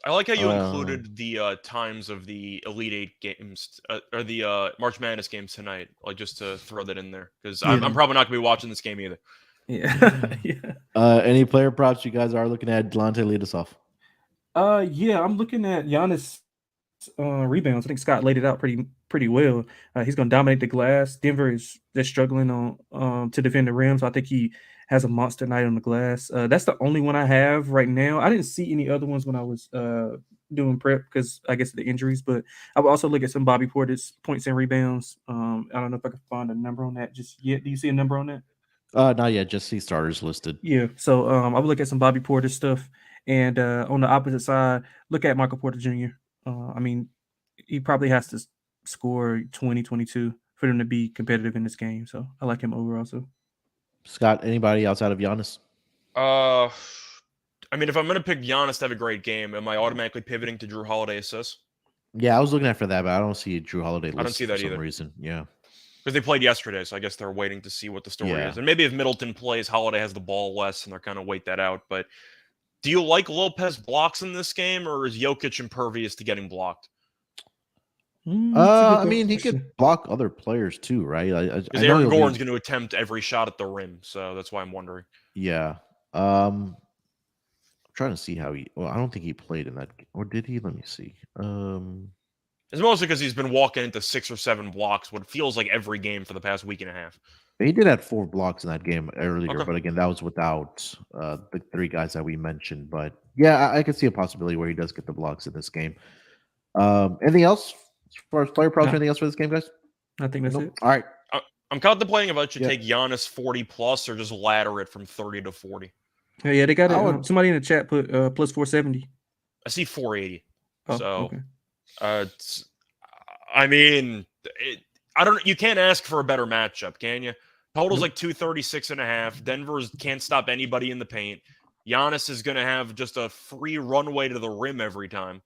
I like how you included the times of the Elite Eight games or the March Madness games tonight, like just to throw that in there because I'm probably not gonna be watching this game either. Yeah. Any player props you guys are looking at? Delonte, lead us off. Yeah, I'm looking at Giannis rebounds. I think Scott laid it out pretty well. He's going to dominate the glass. Denver is just struggling on to defend the rim, so I think he has a monster night on the glass. That's the only one I have right now. I didn't see any other ones when I was doing prep because I guess of the injuries, but I would also look at some Bobby Portis points and rebounds. I don't know if I can find a number on that just yet. Do you see a number on that? Not yet. Just see starters listed. Yeah. So I would look at some Bobby Porter stuff, and on the opposite side, look at Michael Porter Jr. I mean, he probably has to score 20, 22 for them to be competitive in this game. So I like him over also. Scott, anybody outside of Giannis? I mean, if I'm going to pick Giannis to have a great game, am I automatically pivoting to Drew Holiday assists? Yeah, I was looking for that, but I don't see Drew Holiday list I don't see that for some either. reason. Yeah. Because they played yesterday, so I guess they're waiting to see what the story is. And maybe if Middleton plays, Holiday has the ball less, and they're kind of wait that out. But do you like Lopez blocks in this game, or is Jokic impervious to getting blocked? I mean, he could block other players too, right? Because Aaron Gordon's going to attempt every shot at the rim, so that's why I'm wondering. Yeah. I'm trying to see how he. Well, I don't think he played in that, or did he? Let me see. It's mostly because he's been walking into 6 or 7 blocks, what feels like every game for the past week and a half. He did have 4 blocks in that game earlier, but again, that was without the 3 guys that we mentioned. But yeah, I could see a possibility where he does get the blocks in this game. Anything else as far as player props? Anything else for this game, guys? I think that's it. All right. I'm contemplating if I should take Giannis 40 plus or just ladder it from 30 to 40. Yeah, they got it. Somebody in the chat put plus 470. I see 480. Oh, so. Okay. I mean, you can't ask for a better matchup, can you? Total's like 236.5. Denver can't stop anybody in the paint. Giannis is going to have just a free runway to the rim every time.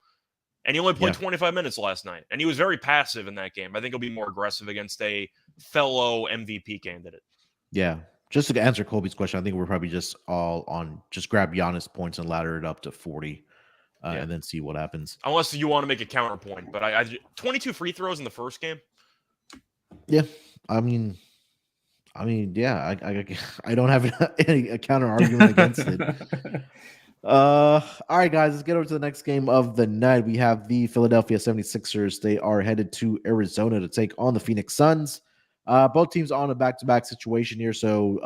And he only played 25 minutes last night. And he was very passive in that game. I think he'll be more aggressive against a fellow MVP candidate. Yeah. Just to answer Colby's question, I think we're probably just all on just grab Giannis points and ladder it up to 40. And then see what happens. Unless you want to make a counterpoint, but I 22 free throws in the first game. Yeah, I mean, yeah, I don't have a counter argument against it. All right, guys, let's get over to the next game of the night. We have the Philadelphia 76ers. They are headed to Arizona to take on the Phoenix Suns. Both teams on a back-to-back situation here, so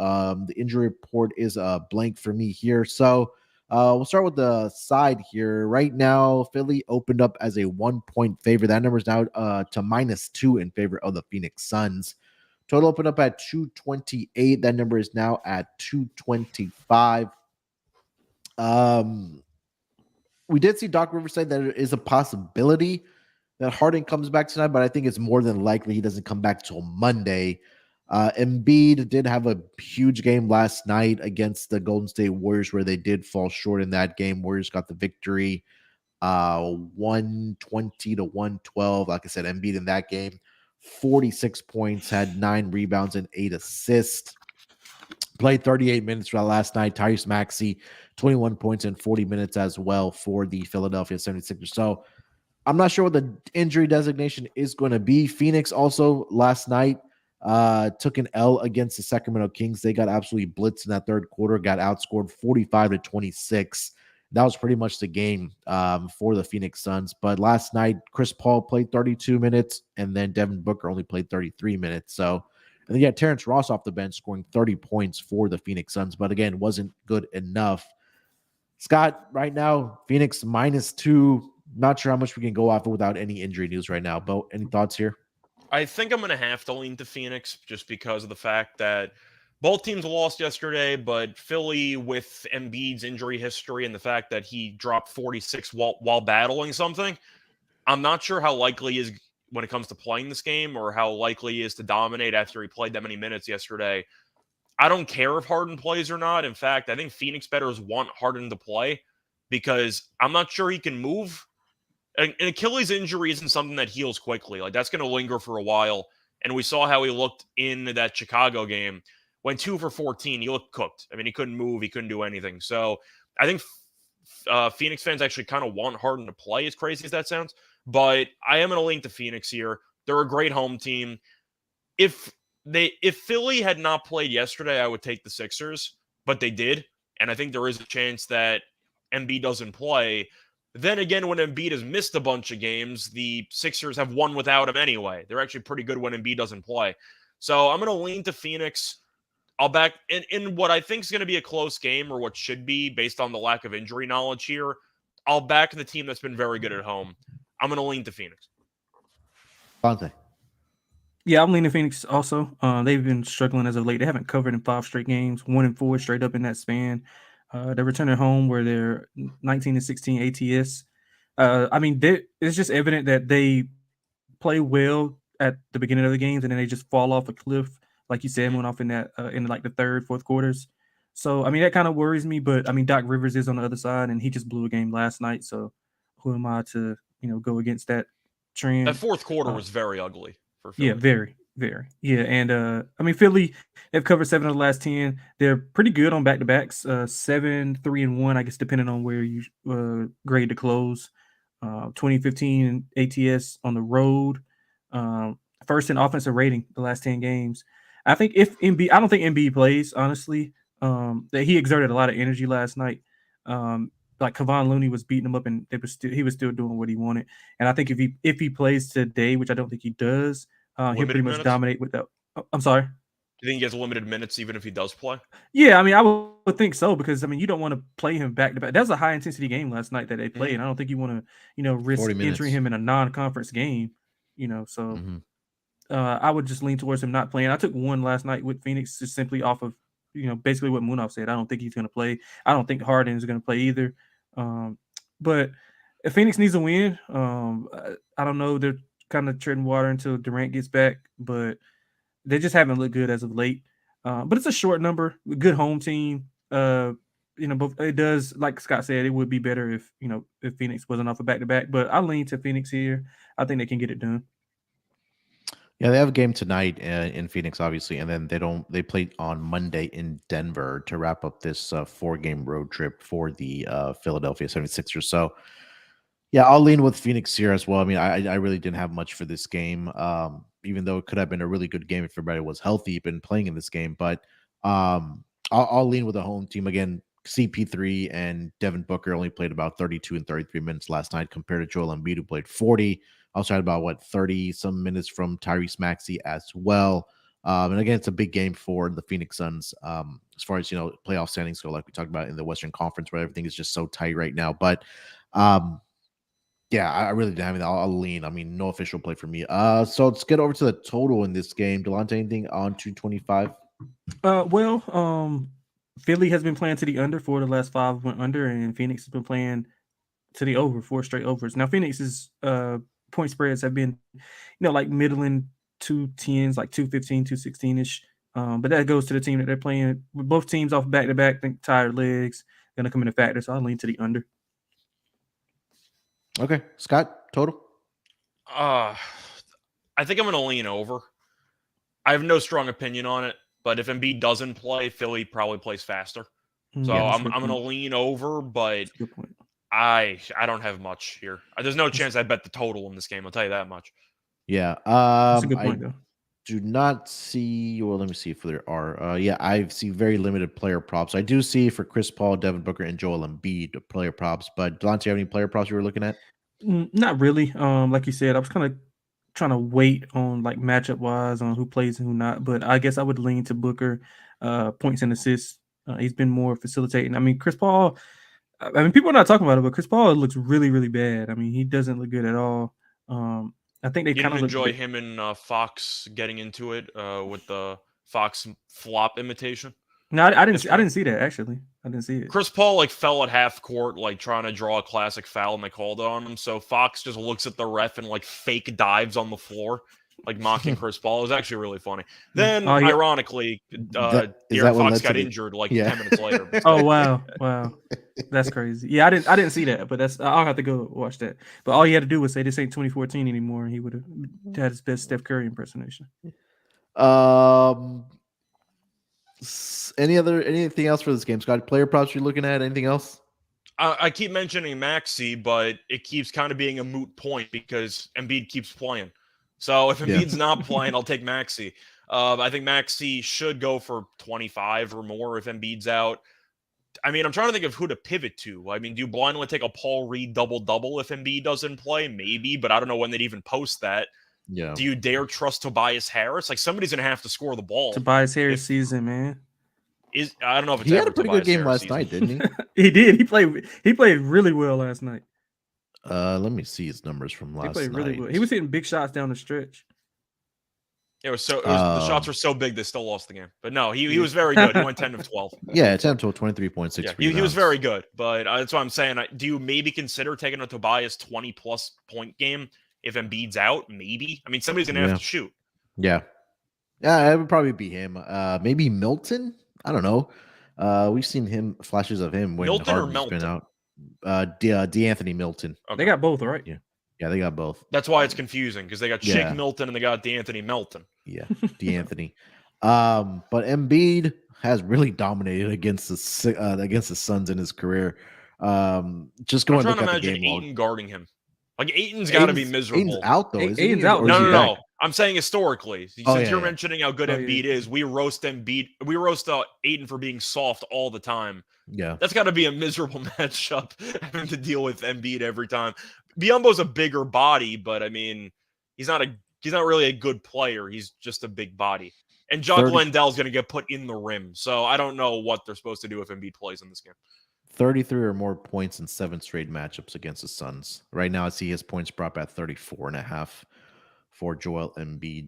the injury report is blank for me here. So We'll start with the side here. Right now, Philly opened up as a 1-point favorite. That number is now to -2 in favor of the Phoenix Suns. Total opened up at 228. That number is now at 225. We did see Doc Rivers say that it is a possibility that Harden comes back tonight, but I think it's more than likely he doesn't come back till Monday. Embiid did have a huge game last night against the Golden State Warriors, where they did fall short in that game. Warriors got the victory, 120 to 112. Like I said, Embiid in that game, 46 points, had 9 rebounds and 8 assists. Played 38 minutes last night. Tyrese Maxey, 21 points in 40 minutes as well for the Philadelphia 76ers. So I'm not sure what the injury designation is going to be. Phoenix also last night took an L against the Sacramento Kings. They got absolutely blitzed in that third quarter, got outscored 45 to 26. That was pretty much the game for the Phoenix Suns. But last night, Chris Paul played 32 minutes, and then Devin Booker only played 33 minutes. So, and then you had Terrence Ross off the bench scoring 30 points for the Phoenix Suns, but again, wasn't good enough. Scott, right now, Phoenix -2. Not sure how much we can go off of without any injury news right now. But any thoughts here? I think I'm going to have to lean to Phoenix just because of the fact that both teams lost yesterday, but Philly, with Embiid's injury history and the fact that he dropped 46 while battling something, I'm not sure how likely he is when it comes to playing this game, or how likely he is to dominate after he played that many minutes yesterday. I don't care if Harden plays or not. In fact, I think Phoenix bettors want Harden to play because I'm not sure he can move. An Achilles injury isn't something that heals quickly. Like, that's going to linger for a while. And we saw how he looked in that Chicago game. Went 2 for 14. He looked cooked. I mean, he couldn't move. He couldn't do anything. So I think Phoenix fans actually kind of want Harden to play, as crazy as that sounds. But I am going to link to Phoenix here. They're a great home team. If Philly had not played yesterday, I would take the Sixers, but they did. And I think there is a chance that Embiid doesn't play. Then again, when Embiid has missed a bunch of games, the Sixers have won without him anyway. They're actually pretty good when Embiid doesn't play. So I'm going to lean to Phoenix. I'll back in what I think is going to be a close game, or what should be based on the lack of injury knowledge here. I'll back the team that's been very good at home. I'm going to lean to Phoenix. Fonte. Yeah, I'm leaning Phoenix also. They've been struggling as of late. They haven't covered in 5 straight games, 1-4 straight up in that span. They're returning home where they're 19-16 ATS. I mean, it's just evident that they play well at the beginning of the games, and then they just fall off a cliff, like you said, went off in that in like the third, fourth quarters. So I mean, that kind of worries me. But I mean, Doc Rivers is on the other side, and he just blew a game last night. So who am I to go against that trend? That fourth quarter was very ugly for Philly. Yeah, very, very. Yeah, and I mean, Philly, they've covered 7 of the last 10. They're pretty good on back-to-backs, 7, 3, and 1, I guess, depending on where you grade the close. 2015 ATS on the road, first in offensive rating the last 10 games. I think I don't think Embiid plays, honestly. That he exerted a lot of energy last night. Like Kevon Looney was beating him up, and he was still doing what he wanted. And I think if he plays today, which I don't think he does, he'll pretty much dominate with that. I'm sorry. Do you think he has limited minutes even if he does play? Yeah, I mean, I would think so, because I mean, you don't want to plplay him back to back. That was a high intensity game last night that they played, and I don't think you want to, risk entering him in a non-conference game. So I would just lean towards him not playing. I took one last night with Phoenix just simply off of basically what Munaf said. I don't think he's going to play. I don't think Harden is going to play either. But if Phoenix needs a win, I don't know. They're kind of treading water until Durant gets back, but they just haven't looked good as of late. But it's a short number, good home team. But it does, like Scott said, it would be better if Phoenix wasn't off a back-to-back. But I lean to Phoenix here. I think they can get it done. Yeah, they have a game tonight in Phoenix, obviously, and then they play on Monday in Denver to wrap up this 4-game road trip for the Philadelphia 76ers. So, yeah, I'll lean with Phoenix here as well. I mean, I really didn't have much for this game, even though it could have been a really good game if everybody was healthy, been playing in this game. But I'll lean with the home team again. CP3 and Devin Booker only played about 32 and 33 minutes last night compared to Joel Embiid, who played 40. Also had about 30 some minutes from Tyrese Maxey as well. And again, it's a big game for the Phoenix Suns as far as, playoff standings go, like we talked about in the Western Conference, where everything is just so tight right now. But yeah, I really didn't have anything. I'll lean. I mean, no official play for me. So let's get over to the total in this game. Delonte, anything on 225? Philly has been playing to the under. 4 of the last 5 went under, and Phoenix has been playing to the over, 4 straight overs. Now, Phoenix's point spreads have been, like middling 210s, like 215, 216-ish. But that goes to the team that they're playing. With both teams off back-to-back, think tired legs going to come into factor, so I'll lean to the under. Okay. Scott, total? I think I'm going to lean over. I have no strong opinion on it, but if Embiid doesn't play, Philly probably plays faster. So I'm going to lean over, but I don't have much here. There's no chance I bet the total in this game. I'll tell you that much. Yeah. That's a good point, though. Do not see. Well, let me see if there are. Yeah, I see very limited player props. I do see for Chris Paul, Devin Booker, and Joel Embiid player props. But Delonte, you have any player props you were looking at? Not really. Like you said, I was kind of trying to wait on like matchup wise on who plays and who not. But I guess I would lean to Booker, points and assists. He's been more facilitating. I mean, Chris Paul. I mean, people are not talking about it, but Chris Paul looks really, really bad. I mean, he doesn't look good at all. I think they kind of enjoy him and Fox getting into it with the Fox flop imitation. No, I didn't see that actually. I didn't see it. Chris Paul fell at half court, trying to draw a classic foul, and they called it on him. So Fox just looks at the ref and fake dives on the floor, mocking Chris Paul. It was actually really funny. Then, ironically, De'Aaron Fox got injured 10 minutes later. Oh wow, that's crazy. Yeah, I didn't see that, but I'll have to go watch that. But all he had to do was say this ain't 2014 anymore, and he would have had his best Steph Curry impersonation. Anything else for this game, Scott? Player props you're looking at? Anything else? I keep mentioning Maxey, but it keeps kind of being a moot point because Embiid keeps playing. So if Embiid's not playing, I'll take Maxey. I think Maxey should go for 25 or more if Embiid's out. I mean, I'm trying to think of who to pivot to. I mean, do you blindly take a Paul Reed double-double if Embiid doesn't play? Maybe, but I don't know when they'd even post that. Yeah. Do you dare trust Tobias Harris? Somebody's going to have to score the ball. Tobias Harris season, man. I don't know if it's he had a pretty Tobias good game Harris last night, didn't he? He did. He played really well last night. Let me see his numbers from last night. He played really well. He was hitting big shots down the stretch. The shots were so big they still lost the game. But no, he was very good. He went 10 of 12. Yeah, 10 to 23.6. Yeah, he was very good. But that's what I'm saying. Do you maybe consider taking a Tobias 20-plus point game if Embiid's out? Maybe. I mean, somebody's going to have to shoot. Yeah. Yeah, it would probably be him. Maybe Milton? I don't know. We've seen flashes of him when Harden's been out. DeAnthony Milton. Okay. They got both, right? Yeah, they got both. That's why it's confusing because they got Shake Milton and they got DeAnthony Melton. Yeah, DeAnthony. But Embiid has really dominated against the Suns in his career. Just going to look at the game. Ayton guarding him. Ayton's got to be miserable. Ayton's out though. Ayton's out. No. I'm saying historically, since you're mentioning how good Embiid is, we roast Embiid. We roast Ayton for being soft all the time. Yeah, that's got to be a miserable matchup having to deal with Embiid every time. Biyombo's a bigger body, but I mean, he's not really a good player. He's just a big body. And John Glendale's going to get put in the rim, so I don't know what they're supposed to do if Embiid plays in this game. 33 or more points in 7 straight matchups against the Suns. Right now, I see his points prop at 34.5 for Joel Embiid.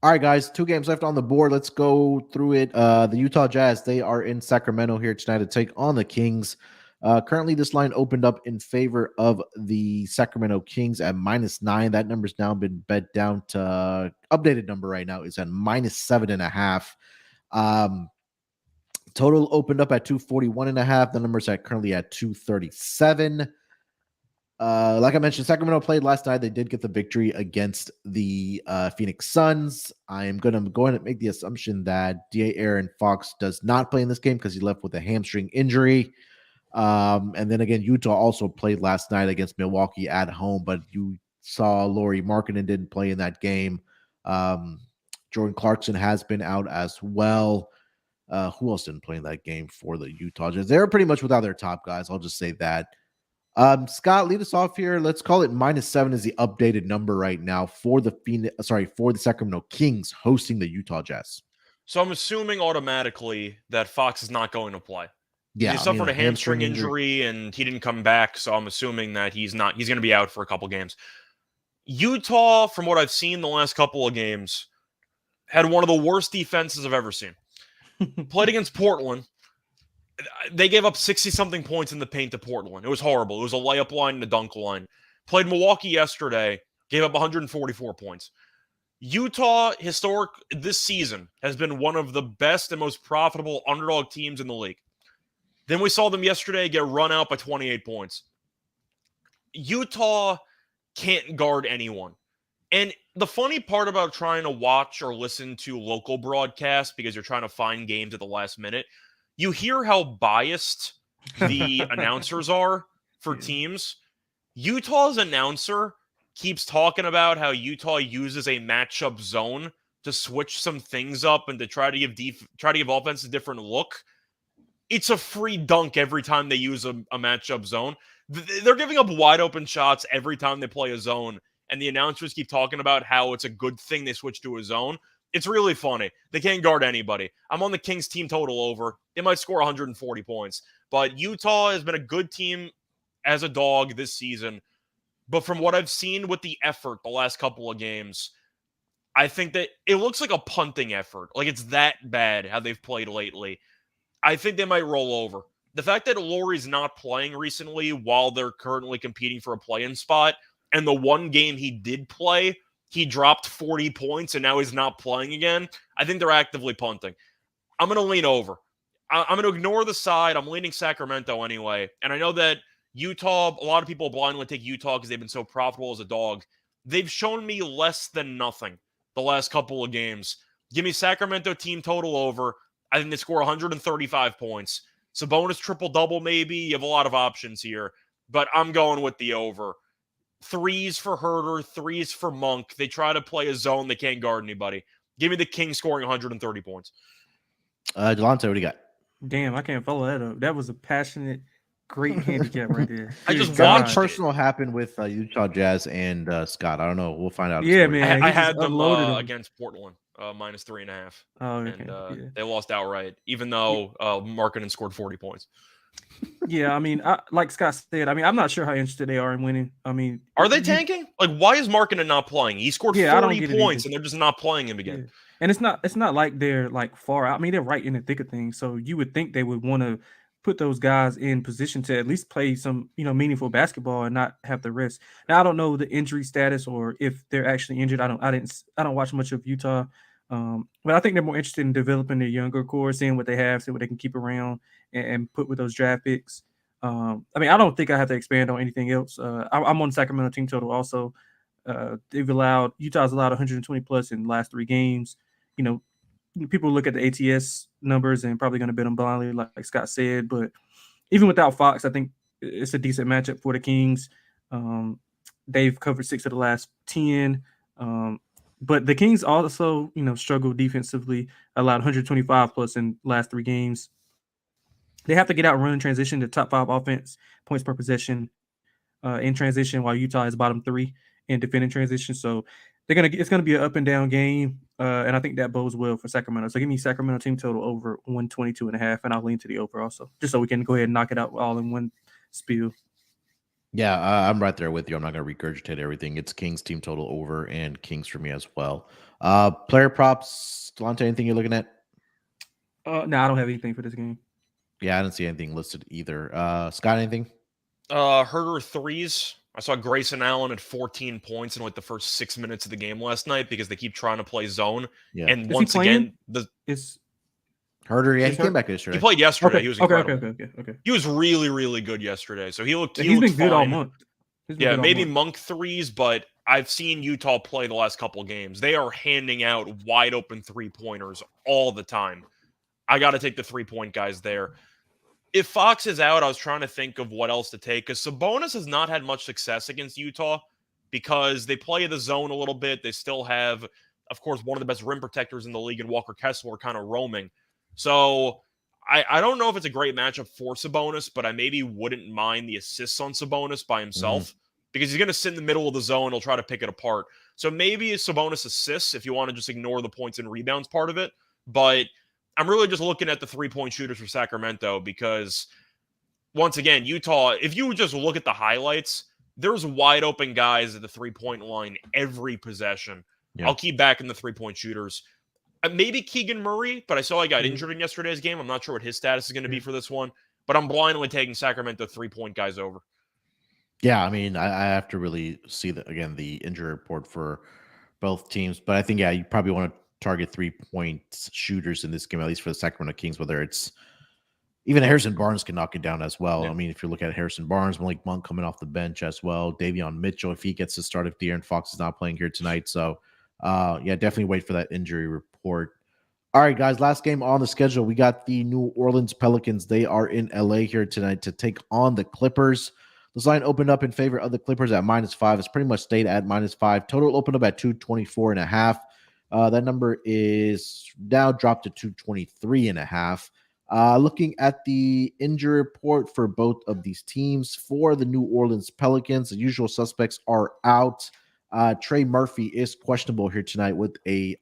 All right, guys, 2 games left on the board. Let's go through it. The Utah Jazz, they are in Sacramento here tonight to take on the Kings. Currently, this line opened up in favor of the Sacramento Kings at -9. That number's now been bet down to updated number right now is at -7.5. Total opened up at 241.5. The number's currently at 237. Like I mentioned, Sacramento played last night. They did get the victory against the Phoenix Suns. I am going to go ahead and make the assumption that De'Aaron Fox does not play in this game because he left with a hamstring injury. And then again, Utah also played last night against Milwaukee at home, but you saw Lauri Markkanen didn't play in that game. Jordan Clarkson has been out as well. Who else didn't play in that game for the Utah Jazz? They're pretty much without their top guys. I'll just say that. Scott, lead us off here. Let's call it -7 is the updated number right now for the Sacramento Kings hosting the Utah Jazz. So I'm assuming automatically that Fox is not going to play. Yeah, He suffered a hamstring injury and he didn't come back, so I'm assuming that he's going to be out for a couple games. Utah, from what I've seen the last couple of games, had one of the worst defenses I've ever seen. Played against Portland. They gave up 60-something points in the paint to Portland. It was horrible. It was a layup line and a dunk line. Played Milwaukee yesterday, gave up 144 points. Utah, this season, has been one of the best and most profitable underdog teams in the league. Then we saw them yesterday get run out by 28 points. Utah can't guard anyone. And the funny part about trying to watch or listen to local broadcasts, because you're trying to find games at the last minute, you hear how biased the announcers are for teams. Utah's announcer keeps talking about how Utah uses a matchup zone to switch some things up and to try to give offense a different look. It's a free dunk every time they use a matchup zone. They're giving up wide open shots every time they play a zone, and the announcers keep talking about how it's a good thing they switch to a zone. It's really funny. They can't guard anybody. I'm on the Kings team total over. They might score 140 points. But Utah has been a good team as a dog this season. But from what I've seen with the effort the last couple of games, I think that it looks like a punting effort. Like it's that bad how they've played lately. I think they might roll over. The fact that Lauri's not playing recently while they're currently competing for a play-in spot, and the one game he did play, he dropped 40 points and now he's not playing again, I think they're actively punting. I'm going to lean over. I'm going to ignore the side. I'm leaning Sacramento anyway. And I know that Utah, a lot of people blindly take Utah because they've been so profitable as a dog. They've shown me less than nothing the last couple of games. Give me Sacramento team total over. I think they score 135 points. Sabonis triple-double maybe. You have a lot of options here. But I'm going with the over. Threes for Herter, threes for Monk. They try to play a zone. They can't guard anybody. Give me the Kings scoring 130 points. Delonte, what do you got? Damn, I can't follow that up. That was a passionate, great handicap right there. I just Something watched personal happened with Utah Jazz and Scott. I don't know. We'll find out. Yeah, man. I had them against Portland, -3.5. Oh, okay. And they lost outright, even though Markkanen scored 40 points. Yeah, I mean, like Scott said, I mean, I'm not sure how interested they are in winning. I mean, are they tanking? Like, why is Markkanen not playing? He scored 40 points, and they're just not playing him again. Yeah. And it's not like they're like far out. I mean, they're right in the thick of things. So you would think they would want to put those guys in position to at least play some, meaningful basketball and not have the rest. Now, I don't know the injury status or if they're actually injured. I don't watch much of Utah. But I think they're more interested in developing their younger core, seeing what they have, see what they can keep around and put with those draft picks. I mean, I don't think I have to expand on anything else. I'm on Sacramento team total also. Utah's allowed 120 plus in the last 3 games. People look at the ATS numbers and probably going to bet them blindly, like Scott said. But even without Fox, I think it's a decent matchup for the Kings. They've covered 6 of the last 10. But the Kings also, struggled defensively, allowed 125 plus in last 3 games. They have to get out run in transition to top 5 offense, points per possession in transition, while Utah is bottom 3 in defending transition. So it's gonna be an up and down game, and I think that bodes well for Sacramento. So give me Sacramento team total over 122.5, and I'll lean to the over also, just so we can go ahead and knock it out all in one spiel. Yeah, I'm right there with you. I'm not going to regurgitate everything. It's Kings team total over and Kings for me as well. Player props, Delonte, anything you're looking at? No, I don't have anything for this game. Yeah, I didn't see anything listed either. Scott, anything? Herter threes. I saw Grayson Allen at 14 points in like the first 6 minutes of the game last night because they keep trying to play zone. Yeah. And once again, Herter, yeah, he came back yesterday. He played yesterday. Okay. He was incredible. Okay. He was really, really good yesterday. So he's been good fine. all month. Yeah, maybe Monk threes, but I've seen Utah play the last couple of games. They are handing out wide open 3-pointers all the time. I got to take the 3-point guys there. If Fox is out, I was trying to think of what else to take, because Sabonis has not had much success against Utah because they play the zone a little bit. They still have, of course, one of the best rim protectors in the league in Walker Kessler kind of roaming. So I don't know if it's a great matchup for Sabonis, but I maybe wouldn't mind the assists on Sabonis by himself because he's going to sit in the middle of the zone. He'll try to pick it apart. So maybe a Sabonis assists if you want to just ignore the points and rebounds part of it. But I'm really just looking at the 3-point shooters for Sacramento because, once again, Utah, if you just look at the highlights, there's wide open guys at the 3-point line every possession. Yeah. I'll keep back in the 3-point shooters. Maybe Keegan Murray, but I saw he got injured in yesterday's game. I'm not sure what his status is going to be for this one, but I'm blindly taking Sacramento 3-point guys over. Yeah, I mean, I have to really see the injury report for both teams, but I think you probably want to target 3-point shooters in this game, at least for the Sacramento Kings. Whether it's even Harrison Barnes can knock it down as well. Yeah. I mean, if you look at Harrison Barnes, Malik Monk coming off the bench as well, Davion Mitchell if he gets to start, if De'Aaron Fox is not playing here tonight. So, definitely wait for that injury report. All right, guys, last game on the schedule. We got the New Orleans Pelicans. They are in LA here tonight to take on the Clippers. This line opened up in favor of the Clippers at -5. It's pretty much stayed at -5. Total opened up at 224.5. That number is now dropped to 223.5. Looking at the injury report for both of these teams, for the New Orleans Pelicans, the usual suspects are out. Trey Murphy is questionable here tonight with a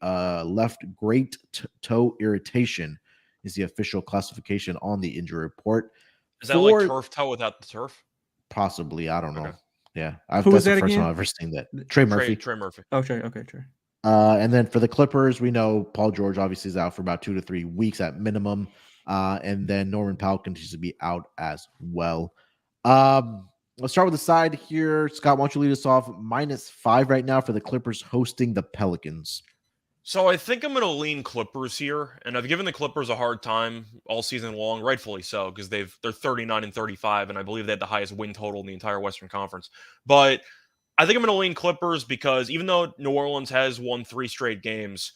left great toe irritation is the official classification on the injury report. Is that like turf toe without the turf? Possibly. I don't know. Okay. Yeah. That's the first time I've ever seen that. Trey Murphy. Trey Murphy. Oh, Trey. Okay, Trey. And then for the Clippers, we know Paul George obviously is out for about 2 to 3 weeks at minimum. And then Norman Powell continues to be out as well. Let's start with the side here. Scott, why don't you lead us off? -5 right now for the Clippers hosting the Pelicans. So I think I'm going to lean Clippers here, and I've given the Clippers a hard time all season long, rightfully so, because they're 39-35, and I believe they had the highest win total in the entire Western Conference. But I think I'm going to lean Clippers because even though New Orleans has won 3 straight games,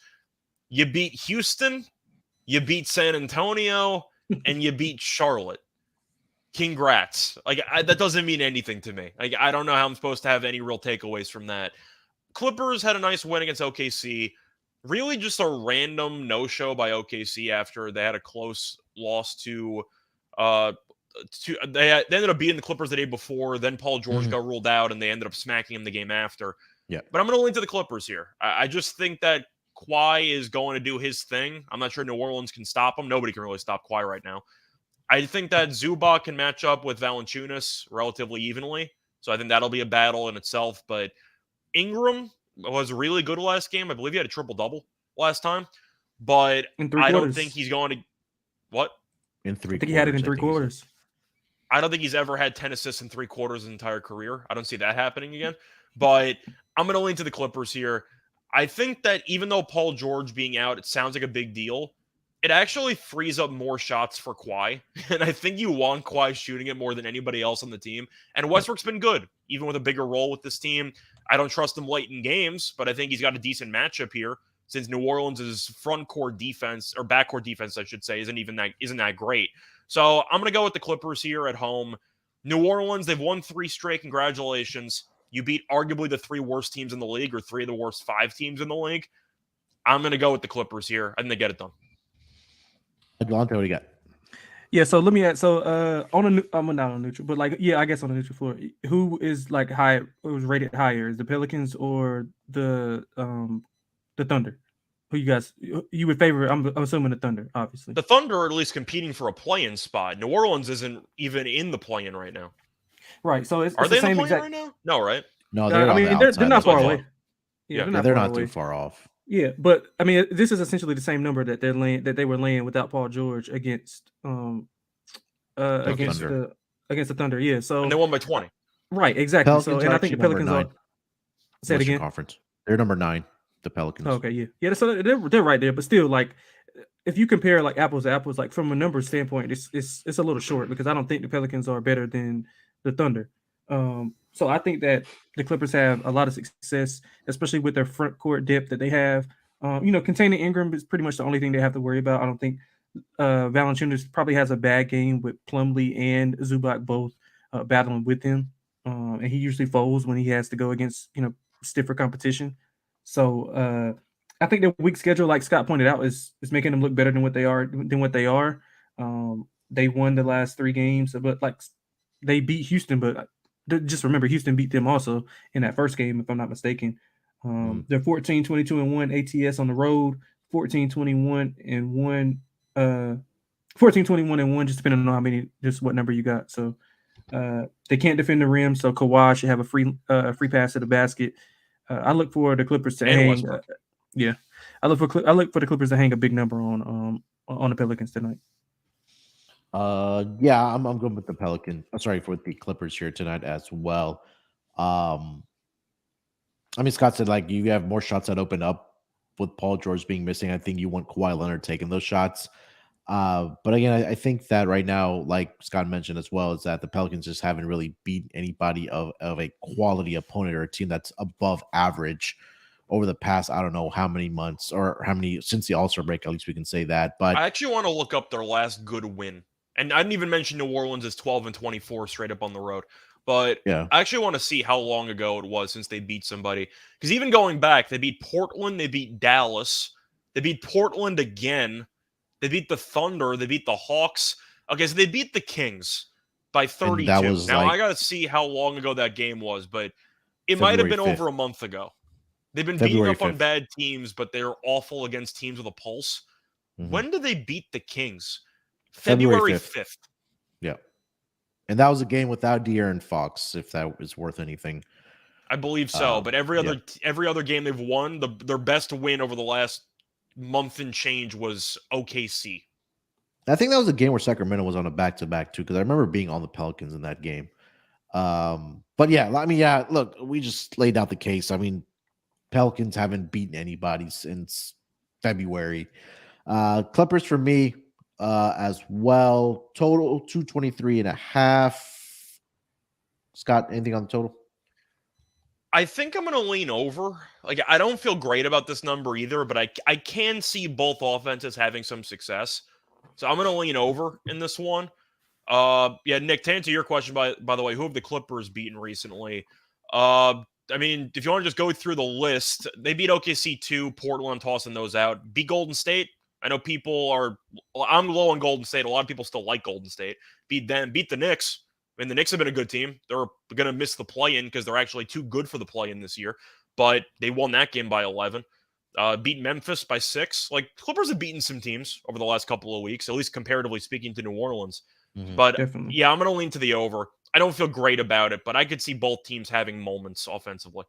you beat Houston, you beat San Antonio, and you beat Charlotte. Congrats. That doesn't mean anything to me. I don't know how I'm supposed to have any real takeaways from that. Clippers had a nice win against OKC. Really just a random no-show by OKC after they had a close loss to they ended up beating the Clippers the day before. Then Paul George got ruled out, and they ended up smacking him the game after. Yeah, but I'm going to lean to the Clippers here. I just think that Kawhi is going to do his thing. I'm not sure New Orleans can stop him. Nobody can really stop Kawhi right now. I think that Zubac can match up with Valanciunas relatively evenly, so I think that'll be a battle in itself. But Ingram was really good last game. I believe he had a triple-double last time, but I don't think he's going to – what? In 3 quarters. I think he had it in 3 quarters. I don't think he's ever had 10 assists in 3 quarters his entire career. I don't see that happening again. But I'm going to lean to the Clippers here. I think that even though Paul George being out, it sounds like a big deal, it actually frees up more shots for Kawhi. And I think you want Kawhi shooting it more than anybody else on the team. And Westbrook's been good, even with a bigger role with this team. I don't trust him late in games, but I think he's got a decent matchup here since New Orleans' front court defense, or backcourt defense, I should say, isn't that great. So I'm going to go with the Clippers here at home. New Orleans, they've won 3 straight. Congratulations. You beat arguably the 3 worst teams in the league, or 3 of the worst 5 teams in the league. I'm going to go with the Clippers here. I think they get it done. Delonte, what do you got? Yeah, so let me add. So I'm not on neutral, but I guess on the neutral floor, who is like high? Who's rated higher? Is the Pelicans or the Thunder? Who you would favor? I'm assuming the Thunder, obviously. The Thunder are at least competing for a play-in spot. New Orleans isn't even in the play-in right now. Right. So are they in the play-in right now? No, right? No, they're not far away. Yeah, they're not too far off. Yeah, but I mean, this is essentially the same number that they were laying without Paul George against against the Thunder. Yeah, so and they won by 20. Right, exactly. Pelicans and I think the Pelicans are. Say it again. Conference. They're number 9. The Pelicans. Okay, yeah. So they're right there, but still, like, if you compare like apples to apples, like from a numbers standpoint, it's a little short because I don't think the Pelicans are better than the Thunder. So I think that the Clippers have a lot of success, especially with their front court depth that they have. Containing Ingram is pretty much the only thing they have to worry about. I don't think Valanciunas probably has a bad game with Plumlee and Zubac both battling with him, and he usually folds when he has to go against stiffer competition. So I think the weak schedule, like Scott pointed out, is making them look better than what they are. They won the last 3 games, but like they beat Houston, but just remember Houston beat them also in that first game, if I'm not mistaken. They're 14-22-1 ATS on the road, 14-21-1, 14-21-1, just depending on how many, just what number you got. So they can't defend the rim, so Kawhi should have a free pass to the basket. I look for the Clippers to hang. I look for the Clippers to hang a big number on the Pelicans tonight. I'm going with the Pelicans. Sorry, for the Clippers here tonight as well. I mean, Scott said like you have more shots that open up with Paul George being missing. I think you want Kawhi Leonard taking those shots. But again, I think that right now, like Scott mentioned as well, is that the Pelicans just haven't really beat anybody of a quality opponent or a team that's above average over the past, I don't know how many months or how many since the All-Star break, at least we can say that. But I actually want to look up their last good win. And I didn't even mention New Orleans is 12-24 straight up on the road. But yeah, I actually want to see how long ago it was since they beat somebody. Because even going back, they beat Portland, they beat Dallas, they beat Portland again, they beat the Thunder, they beat the Hawks. Okay, so they beat the Kings by 32. that was now, like I got to see how long ago that game was, but it might have February been 5th. over a month ago. They've been February beating up on 5th. bad teams, but they're awful against teams with a pulse. When did they beat the Kings? February 5th. Yeah. And that was a game without De'Aaron Fox, if that is worth anything. I believe so. But every other game they've won, their best win over the last month and change was OKC. I think that was a game where Sacramento was on a back-to-back too, because I remember being on the Pelicans in that game. But yeah, I mean, yeah, look, we just laid out the case. I mean, Pelicans haven't beaten anybody since February. Clippers for me as well. Total 223.5. Scott, anything on the total? I think I'm going to lean over. Like, I don't feel great about this number either, but I can see both offenses having some success. So I'm going to lean over in this one. Nick, to answer your question, by the way, who have the Clippers beaten recently? I mean, if you want to just go through the list, they beat OKC 2, Portland, tossing those out. Beat Golden State. I know I'm low on Golden State. A lot of people still like Golden State. Beat them. Beat the Knicks. I mean, the Knicks have been a good team. They're going to miss the play-in because they're actually too good for the play-in this year. But they won that game by 11. Beat Memphis by 6. Like, Clippers have beaten some teams over the last couple of weeks, at least comparatively speaking to New Orleans. But Definitely. yeah, I'm going to lean to the over. I don't feel great about it, but I could see both teams having moments offensively.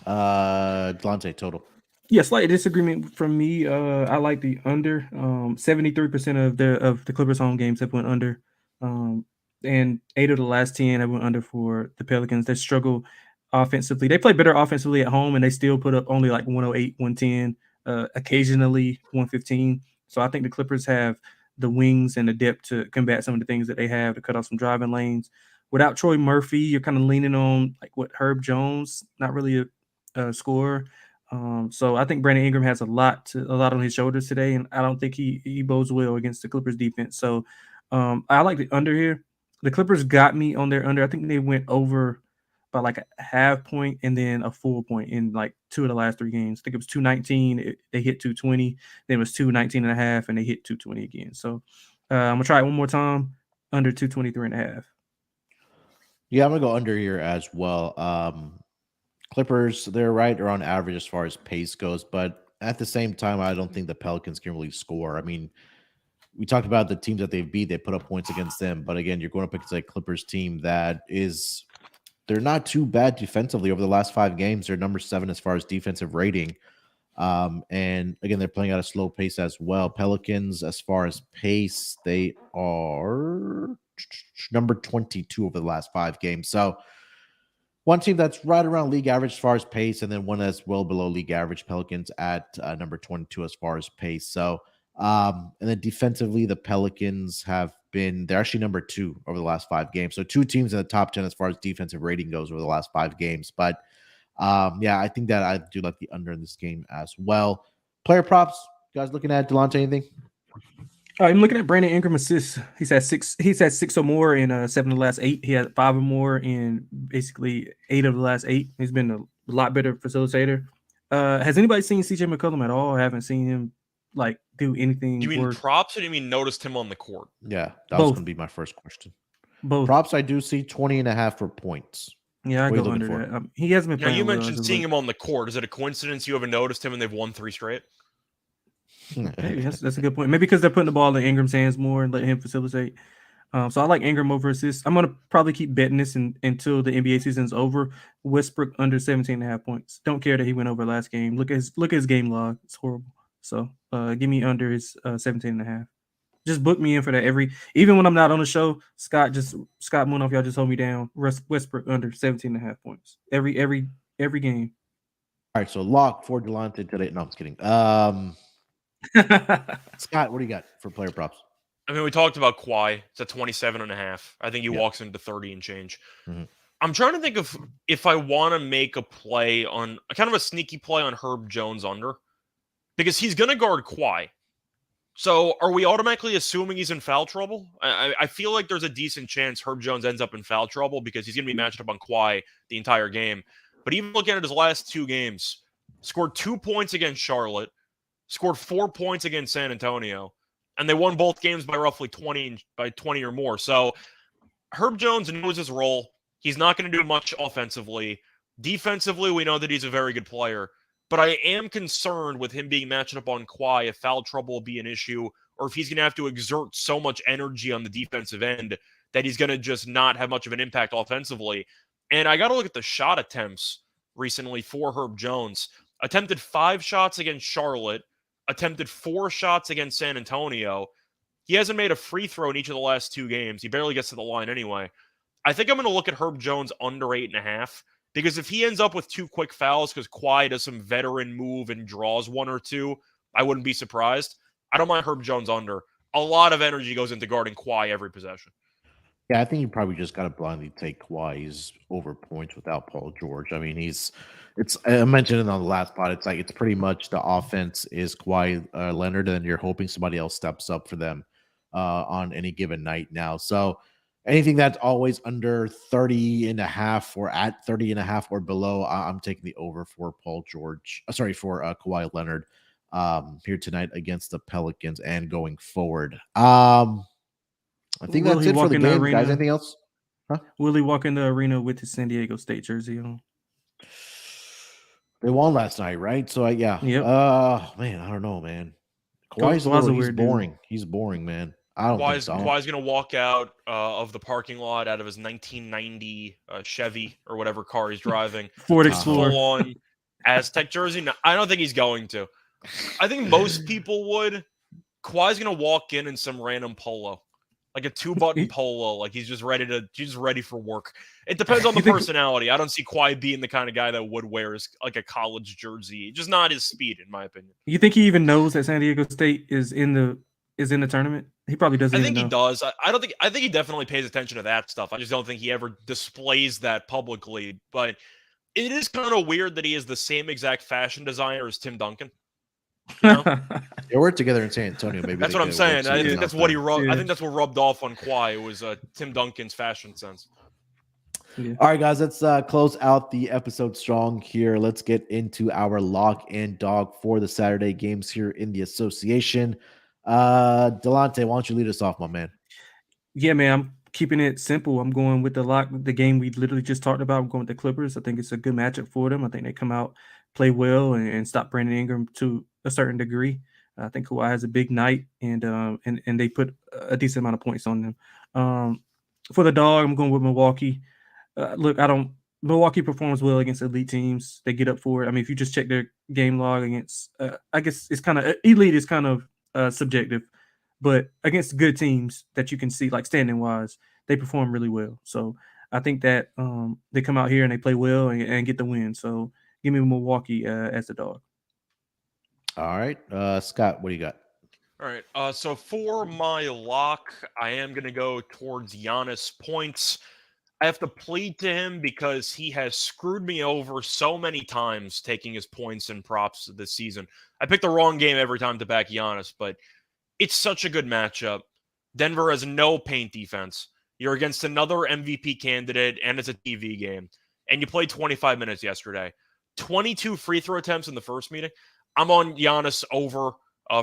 Delonte, total. Yeah, slight disagreement from me. I like the under. 73% of the Clippers home games have went under. And 8 of the last 10 have went under for the Pelicans. They struggle offensively. They play better offensively at home, and they still put up only like 108, 110, occasionally 115. So I think the Clippers have the wings and the depth to combat some of the things that they have to cut off some driving lanes. Without Troy Murphy, you're kind of leaning on like what Herb Jones, not really a scorer. So I think Brandon Ingram has a lot on his shoulders today, and I don't think he bodes well against the Clippers defense. So I like the under here. The Clippers got me on their under. I think they went over by like a half point and then a full point in like 2 of the last 3 games. I think it was 219. They hit 220. Then it was 219.5, and they hit 220 again. So I'm gonna try it one more time. Under 223.5. Yeah, I'm gonna go under here as well. Clippers, they're right around average as far as pace goes, but at the same time, I don't think the Pelicans can really score. I mean, we talked about the teams that they've beat; they put up points against them. But again, you're going up against a Clippers team they're not too bad defensively over the last 5 games. They're number 7 as far as defensive rating. And again, they're playing at a slow pace as well. Pelicans, as far as pace, they are number 22 over the last 5 games. So one team that's right around league average as far as pace, and then one that's well below league average. Pelicans at number 22 as far as pace. So, and then defensively, the Pelicans they're actually number 2 over the last 5 games. So 2 teams in the top 10 as far as defensive rating goes over the last 5 games. But I think that I do like the under in this game as well. Player props, you guys looking at Delonte, anything? I'm looking at Brandon Ingram assists. He's had 6 or more in 7 of the last 8. He had 5 or more in basically 8 of the last 8. He's been a lot better facilitator. Has anybody seen CJ McCollum at all? I haven't seen him like do anything. Do you mean props or do you mean noticed him on the court? Yeah, that was going to be my first question. Both. Props, I do see 20.5 for points. Yeah, I go under that. He hasn't been playing. Now, you mentioned seeing him on the court. Is it a coincidence you haven't noticed him and they've won 3 straight? Maybe that's a good point. Maybe because they're putting the ball in Ingram's hands more and letting him facilitate. So I like Ingram over assists. I'm gonna probably keep betting this until the NBA season's over. Westbrook under 17.5 points. Don't care that he went over last game. Look at his game log. It's horrible. So give me under his 17.5. Just book me in for that even when I'm not on the show. Scott Munaf, y'all just hold me down. Westbrook under 17.5 points. Every game. All right, so lock for Delonte today. No, I'm just kidding. Scott, what do you got for player props? I mean, we talked about Kawhi. It's at 27.5. I think he walks into 30 and change. Mm-hmm. I'm trying to think of if I want to make a play on kind of a sneaky play on Herb Jones under, because he's going to guard Kawhi. So are we automatically assuming he's in foul trouble? I feel like there's a decent chance Herb Jones ends up in foul trouble because he's going to be matched up on Kawhi the entire game. But even looking at his last 2 games, scored 2 points against Charlotte, scored 4 points against San Antonio, and they won both games by roughly 20 or more. So Herb Jones knows his role. He's not going to do much offensively. Defensively, we know that he's a very good player. But I am concerned with him being matched up on Kawhi if foul trouble will be an issue, or if he's going to have to exert so much energy on the defensive end that he's going to just not have much of an impact offensively. And I got to look at the shot attempts recently for Herb Jones. Attempted 5 shots against Charlotte, attempted 4 shots against San Antonio. He hasn't made a free throw in each of the last 2 games. He barely gets to the line anyway. I think I'm going to look at Herb Jones under 8.5, because if he ends up with 2 quick fouls because Kawhi does some veteran move and draws 1 or 2, I wouldn't be surprised. I don't mind Herb Jones under. A lot of energy goes into guarding Kawhi every possession. Yeah, I think you probably just got to blindly take Kawhi's over points without Paul George. I mean, I mentioned it on the last pod. It's pretty much the offense is Kawhi Leonard, and you're hoping somebody else steps up for them on any given night now. So anything that's always under 30.5 or at 30.5 or below, I'm taking the over for Paul George. For Kawhi Leonard here tonight against the Pelicans and going forward. I think that's it for the game, guys. Anything else? Huh? Will he walk in the arena with his San Diego State jersey on? They won last night, right? So, yeah. Yep. Man, I don't know, man. He's boring. Dude. He's boring, man. I don't think so. Kawhi's going to walk out of the parking lot out of his 1990 Chevy or whatever car he's driving. Ford Explorer. Full-on Aztec jersey. No, I don't think he's going to. I think most people would. Kawhi's going to walk in some random polo. Like a 2-button polo, like he's just ready for work. It depends on the personality. I don't see Kawhi being the kind of guy that would wear like a college jersey. Just not his speed, in my opinion. You think he even knows that San Diego State is in the tournament? He probably doesn't. I think he does. I think he definitely pays attention to that stuff. I just don't think he ever displays that publicly. But it is kind of weird that he is the same exact fashion designer as Tim Duncan. You know? They worked together in San Antonio. Maybe that's what I'm saying. I think that's what I think that's what rubbed off on Kawhi. It was Tim Duncan's fashion sense. Yeah. All right, guys, let's close out the episode strong here. Let's get into our lock and dog for the Saturday games here in the association. Delonte, why don't you lead us off, my man? Yeah, man, I'm keeping it simple. I'm going with the lock. The game we literally just talked about. I'm going with the Clippers. I think it's a good matchup for them. I think they come out, play well, and stop Brandon Ingram to a certain degree. I think Kawhi has a big night, and they put a decent amount of points on them. For the dog, I'm going with Milwaukee. Milwaukee performs well against elite teams. They get up for it. I mean, if you just check their game log against, I guess it's kind of elite is kind of subjective, but against good teams that you can see, like standing wise, they perform really well. So I think that they come out here and they play well and get the win. So give me Milwaukee as the dog. All right. Scott, what do you got? All right. So for my lock, I am going to go towards Giannis points. I have to plead to him because he has screwed me over so many times taking his points and props this season. I picked the wrong game every time to back Giannis, but it's such a good matchup. Denver has no paint defense. You're against another MVP candidate, and it's a TV game. And you played 25 minutes yesterday. 22 free throw attempts in the first meeting. I'm on Giannis over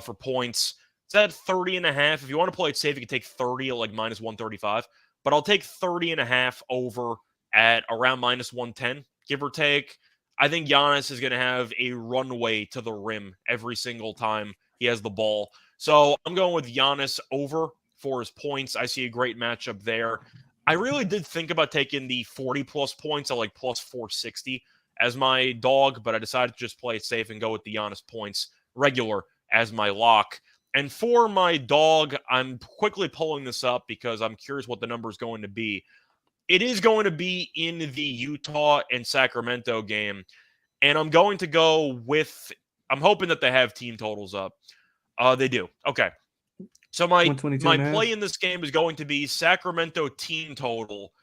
for points. It's at 30.5. If you want to play it safe, you can take 30 at like minus 135. But I'll take 30.5 over at around minus 110, give or take. I think Giannis is going to have a runway to the rim every single time he has the ball. So I'm going with Giannis over for his points. I see a great matchup there. I really did think about taking the 40-plus points at like plus 460 as my dog, but I decided to just play it safe and go with the Giannis points regular as my lock. And for my dog, I'm quickly pulling this up because I'm curious what the number is going to be. It is going to be in the Utah and Sacramento game. And I'm going to go with, I'm hoping that they have team totals up. They do. Okay. So my play in this game is going to be Sacramento team total.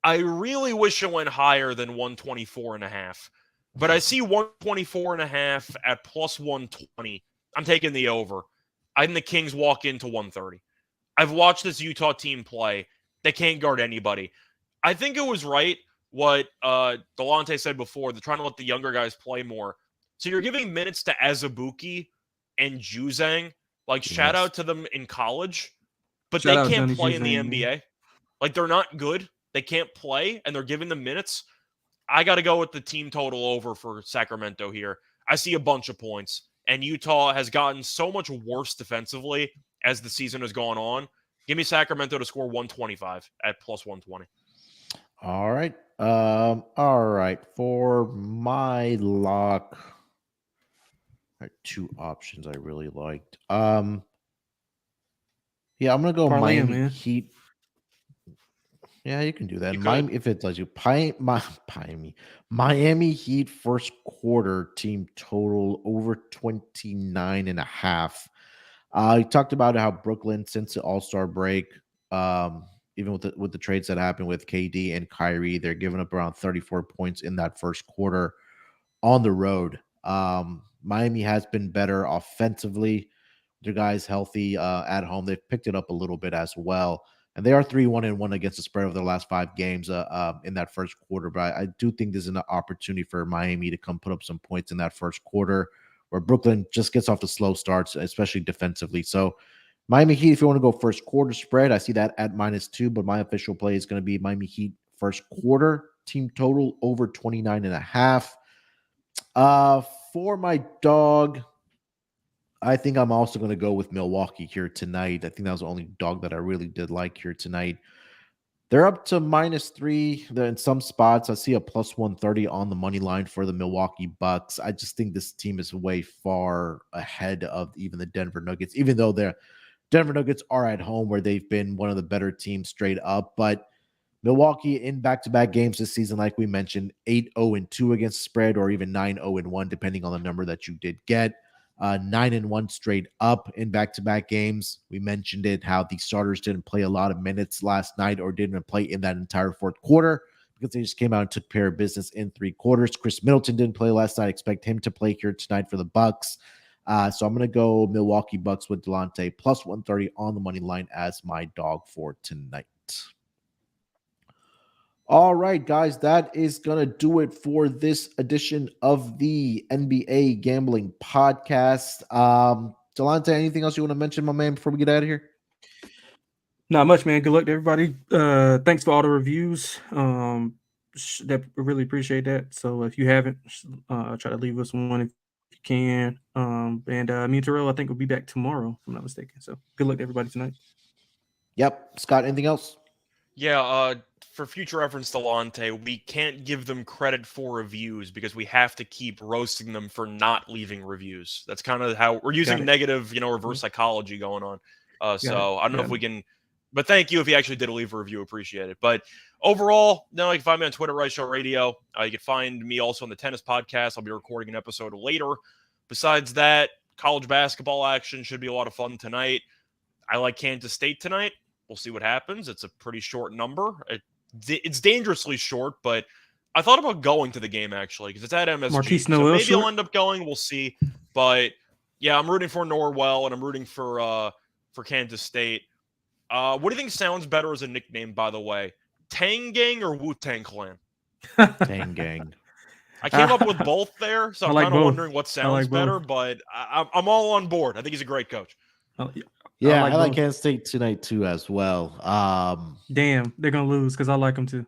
I really wish it went higher than 124.5. But I see 124.5 at plus 120. I'm taking the over. I think the Kings walk into 130. I've watched this Utah team play. They can't guard anybody. I think it was right what Delonte said before. They're trying to let the younger guys play more. So you're giving minutes to Azubuike and Juzang. Like, shout out to them in college. But they can't play in the NBA. Like, they're not good. They can't play, and they're giving them minutes. I got to go with the team total over for Sacramento here. I see a bunch of points. And Utah has gotten so much worse defensively as the season has gone on. Give me Sacramento to score 125 at plus 120. All right. All right. For my lock, I had two options I really liked. Yeah, I'm gonna go Miami Heat. Yeah, you can do that. Miami, if it lets you. Miami Heat first quarter team total over 29.5. You talked about how Brooklyn, since the All-Star break, even with the trades that happened with KD and Kyrie, they're giving up around 34 points in that first quarter on the road. Miami has been better offensively. Their guys healthy at home. They've picked it up a little bit as well. And they are 3-1-1 against the spread over their last 5 games in that first quarter. But I do think there's an opportunity for Miami to come put up some points in that first quarter where Brooklyn just gets off the slow starts, especially defensively. So Miami Heat, if you want to go first quarter spread, I see that at -2, but my official play is going to be Miami Heat first quarter team total over 29.5. For my dog, I think I'm also going to go with Milwaukee here tonight. I think that was the only dog that I really did like here tonight. They're up to -3. They're in some spots. I see a plus 130 on the money line for the Milwaukee Bucks. I just think this team is way far ahead of even the Denver Nuggets, even though the Denver Nuggets are at home where they've been one of the better teams straight up. But Milwaukee in back-to-back games this season, like we mentioned, 8-0-2 against spread, or even 9-0-1, depending on the number that you did get. 9-1 straight up in back-to-back games. We mentioned it, how the starters didn't play a lot of minutes last night or didn't play in that entire fourth quarter because they just came out and took care of business in 3 quarters. Chris Middleton didn't play last night. I expect him to play here tonight for the Bucks. So I'm going to go Milwaukee Bucks with Delonte plus 130 on the money line as my dog for tonight. All right, guys, that is going to do it for this edition of the NBA Gambling Podcast. Delonte, anything else you want to mention, my man, before we get out of here? Not much, man. Good luck to everybody. Thanks for all the reviews. That really appreciate that. So if you haven't, try to leave us one if you can. And me and Terrell, I think, will be back tomorrow, if I'm not mistaken. So good luck to everybody tonight. Yep. Scott, anything else? Yeah, for future reference, Delonte, we can't give them credit for reviews because we have to keep roasting them for not leaving reviews. That's kind of how we're using negative, reverse psychology going on. So I don't know if we can, but thank you if you actually did leave a review. Appreciate it. But overall, you can find me on Twitter, Reichel Radio. You can find me also on the tennis podcast. I'll be recording an episode later. Besides that, college basketball action should be a lot of fun tonight. I like Kansas State tonight. We'll see what happens. It's a pretty short number. It's dangerously short, but I thought about going to the game, actually, because it's at MSG. So maybe I'll end up going. We'll see. But, yeah, I'm rooting for Norwell, and I'm rooting for Kansas State. What do you think sounds better as a nickname, by the way? Tang Gang or Wu-Tang Clan? Tang Gang. I came up with both there, so I I'm like kind of both. wondering what I sounds like better, both. but I'm all on board. I think he's a great coach. Yeah, like I like both. Kansas State tonight too as well. Damn, they're gonna lose because I like them too.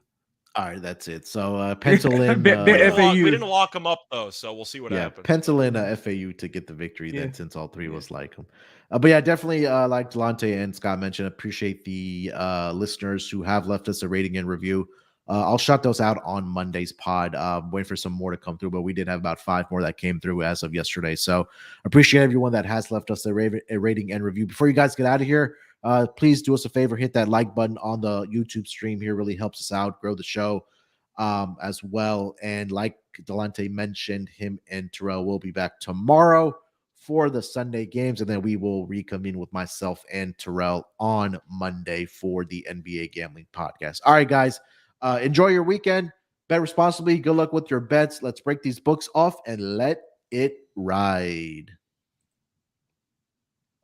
All right, that's it. So pencil in. Bet We FAU. didn't lock him up though, so we'll see what Yeah, happens. pencil in FAU to get the victory. Yeah. Then, since all three of us like them, but yeah, definitely like Delonte and Scott mentioned, appreciate the listeners who have left us a rating and review. I'll shut those out on Monday's pod. Wait for some more to come through, but we did have about 5 more that came through as of yesterday. So appreciate everyone that has left us a rating and review. Before you guys get out of here, please do us a favor, hit that like button on the YouTube stream here. Really helps us out, grow the show as well. And like Delonte mentioned, him and Terrell will be back tomorrow for the Sunday games, and then we will reconvene with myself and Terrell on Monday for the NBA Gambling Podcast. All right, guys, enjoy your weekend. Bet responsibly. Good luck with your bets. Let's break these books off and let it ride.